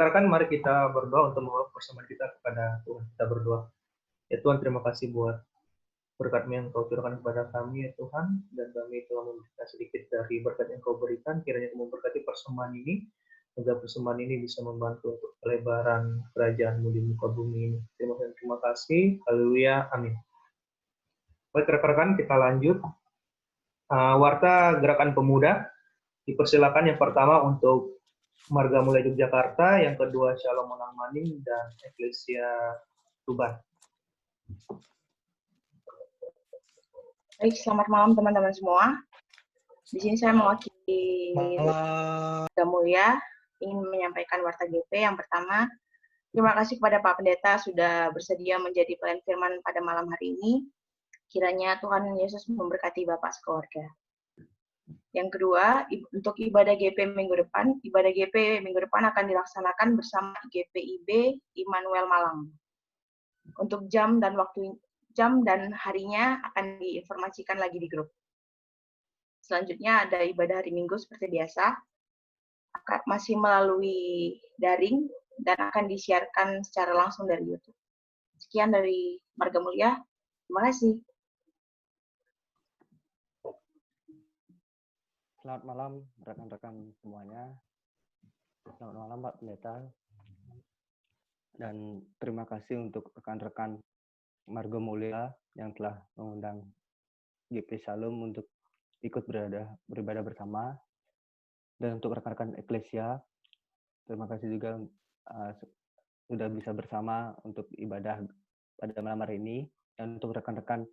rekan-rekan, mari kita berdoa untuk membawa persembahan kita kepada Tuhan. Kita berdoa. Ya Tuhan, terima kasih buat berkat-Mu yang Kau curahkan kepada kami, ya Tuhan, dan kami telah memberikan sedikit dari berkat yang Kau berikan. Kiranya Kau memberkati persembahan ini, agar persembahan ini bisa membantu untuk pelebaran kerajaan-Mu di muka bumi ini. Terima kasih. Haleluya. Amin. Baik rekan-rekan, kita lanjut. Warta Gerakan Pemuda. Dipersilakan yang pertama untuk Marga Mulia Yogyakarta, yang kedua Shalom Menang Maning, dan Eklesia Tuban. Baik, selamat malam teman-teman semua. Di sini saya mewakili Marga Mulia, ingin menyampaikan warta GP. Yang pertama, terima kasih kepada Pak Pendeta sudah bersedia menjadi pelayan firman pada malam hari ini. Kiranya Tuhan Yesus memberkati Bapak sekeluarga. Yang kedua, untuk ibadah GP minggu depan akan dilaksanakan bersama GPIB Immanuel Malang. Untuk jam dan harinya akan diinformasikan lagi di grup. Selanjutnya ada ibadah hari Minggu seperti biasa, masih melalui daring dan akan disiarkan secara langsung dari YouTube. Sekian dari Marga Mulia, terima kasih. Selamat malam rekan-rekan semuanya. Selamat malam Pak Pendeta. Dan terima kasih untuk rekan-rekan Marga Mulia yang telah mengundang GP Shalom untuk ikut beribadah bersama. Dan untuk rekan-rekan Eklesia, terima kasih juga sudah bisa bersama untuk ibadah pada malam hari ini. Dan untuk rekan-rekan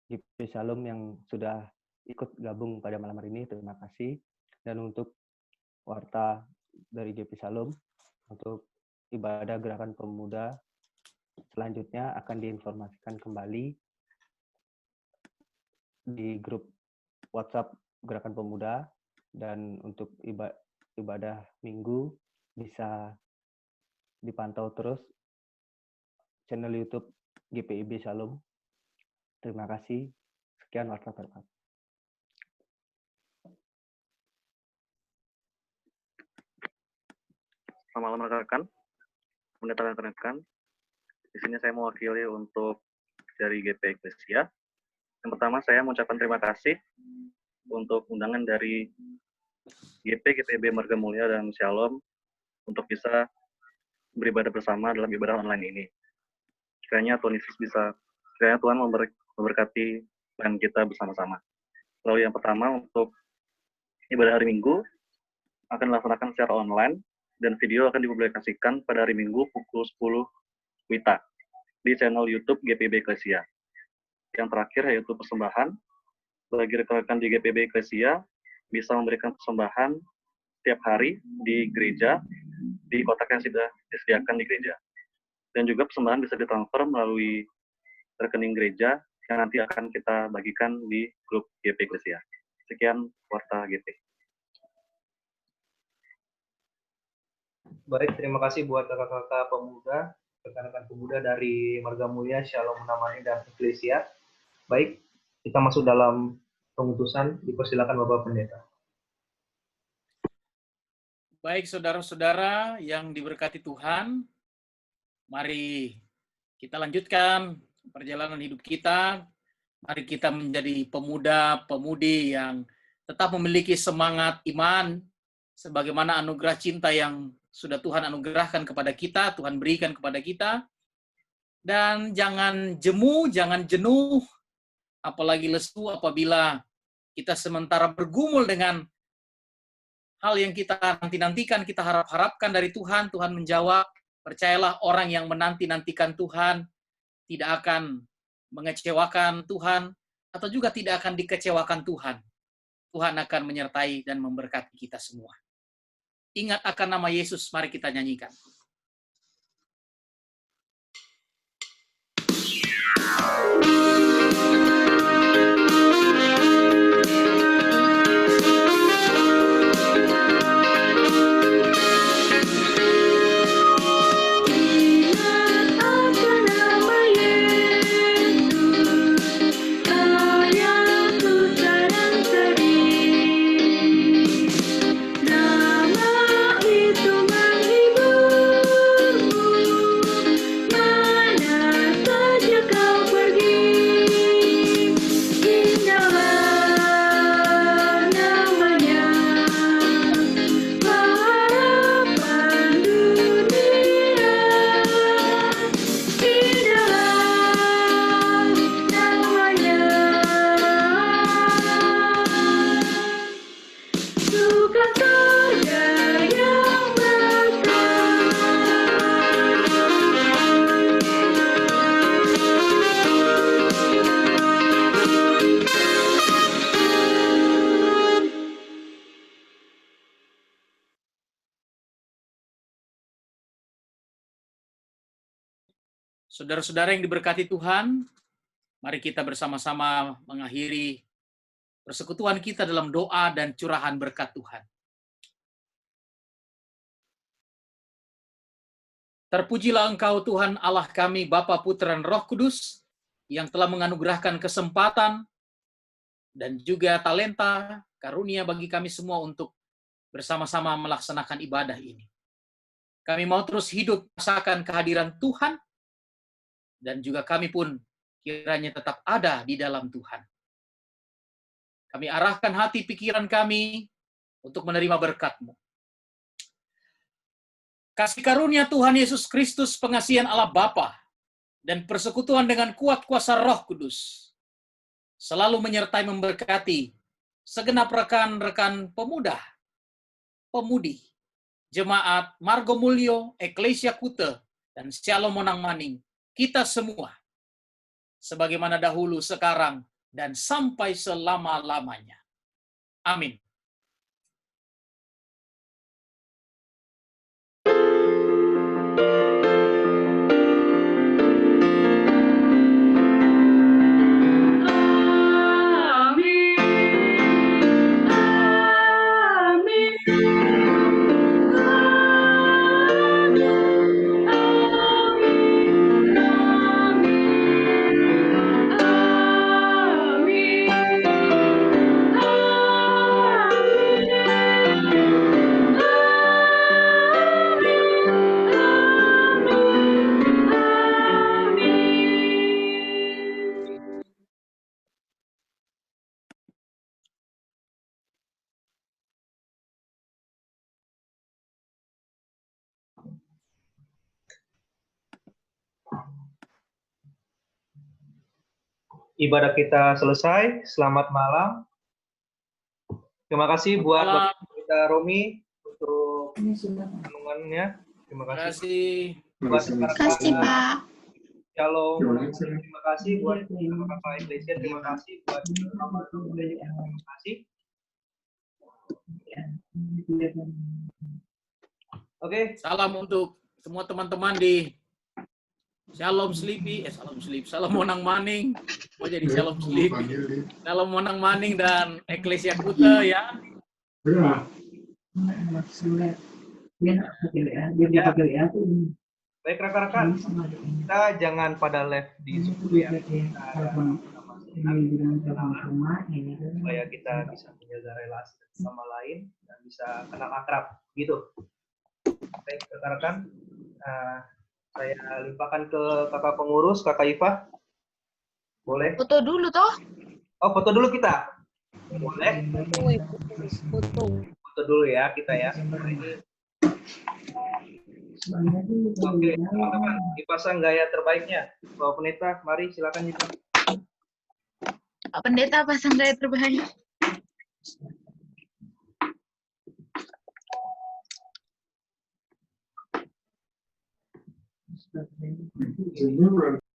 GP Shalom yang sudah ikut gabung pada malam hari ini, terima kasih. Dan untuk warta dari GP Shalom, untuk ibadah Gerakan Pemuda selanjutnya akan diinformasikan kembali di grup WhatsApp Gerakan Pemuda. Dan untuk ibadah Minggu bisa dipantau terus channel YouTube GPIB Shalom. Terima kasih. Sekian warta terbaik. Selamat malam rekan-rekan, pendeta dan rekan-rekan. Di sini saya mewakili untuk dari GP Eklesia. Yang pertama saya mengucapkan terima kasih untuk undangan dari GPIB Marga Mulia dan Shalom untuk bisa beribadah bersama dalam ibadah online ini. Kiranya Tuhan memberkati dan kita bersama-sama. Lalu yang pertama untuk ibadah hari Minggu akan dilaksanakan secara online. Dan video akan dipublikasikan pada hari Minggu pukul 10 WITA di channel YouTube GPIB Eklesia. Yang terakhir yaitu persembahan. Bagi rekan-rekan di GPIB Eklesia bisa memberikan persembahan setiap hari di gereja, di kotak yang sudah disediakan di gereja. Dan juga persembahan bisa ditransfer melalui rekening gereja yang nanti akan kita bagikan di grup GP Eklesia. Sekian warta GP. Baik, terima kasih buat kakak-kakak pemuda, rekan-rekan pemuda dari Marga Mulia, Shalom Menang Maning, dan Eklesia. Baik, kita masuk dalam pengutusan. Dipersilakan Bapak Pendeta. Baik, saudara-saudara yang diberkati Tuhan, mari kita lanjutkan perjalanan hidup kita. Mari kita menjadi pemuda-pemudi yang tetap memiliki semangat iman, sebagaimana anugerah cinta yang sudah Tuhan anugerahkan kepada kita, Tuhan berikan kepada kita. Dan jangan jemu, jangan jenuh, apalagi lesu apabila kita sementara bergumul dengan hal yang kita nanti-nantikan, kita harap-harapkan dari Tuhan. Tuhan menjawab, percayalah orang yang menanti-nantikan Tuhan tidak akan mengecewakan Tuhan, atau juga tidak akan dikecewakan Tuhan. Tuhan akan menyertai dan memberkati kita semua. Ingat akan nama Yesus, mari kita nyanyikan. Nama itu menghibur. Saudara-saudara yang diberkati Tuhan, mari kita bersama-sama mengakhiri persekutuan kita dalam doa dan curahan berkat Tuhan. Terpujilah Engkau Tuhan Allah kami, Bapa, Putra, dan Roh Kudus, yang telah menganugerahkan kesempatan dan juga talenta, karunia bagi kami semua untuk bersama-sama melaksanakan ibadah ini. Kami mau terus hidup merasakan kehadiran Tuhan, dan juga kami pun kiranya tetap ada di dalam Tuhan. Kami arahkan hati pikiran kami untuk menerima berkat-Mu. Kasih karunia Tuhan Yesus Kristus, pengasihan Allah Bapa, dan persekutuan dengan kuat kuasa Roh Kudus selalu menyertai memberkati segenap rekan-rekan pemuda, pemudi, jemaat Margo Mulyo, Eklesia Kute, dan Shalom Monang Maning, kita semua, sebagaimana dahulu, sekarang, dan sampai selama-lamanya. Amin. Ibadah kita selesai. Selamat malam. Terima kasih buat Bapak kita Romi untuk renungannya. Terima kasih. Terima kasih, Pak. Shalom. Terima kasih buat Bapak Eklesia. Terima kasih buat Bapak Romi. Terima kasih. Oke. Salam untuk semua teman-teman di Shalom Sleepy, Shalom Monang Maning, mau jadi Shalom Sleepy, Shalom Monang Maning dan Eklesia Kute ya. Baik rekan-rekan, kita jangan pada live di Zoom ya. Supaya kita bisa menjaga relasi sama lain dan bisa kenal akrab gitu. Baik rekan-rekan, saya limpahkan ke kakak pengurus, kakak Iva. Boleh? Foto dulu toh? Oh, foto dulu kita. Boleh? Foto dulu ya kita ya. Ini. Oke, teman-teman, dipasang gaya terbaiknya. Bapak Pendeta, mari silakan Iva. Pak Pendeta pasang gaya terbaik.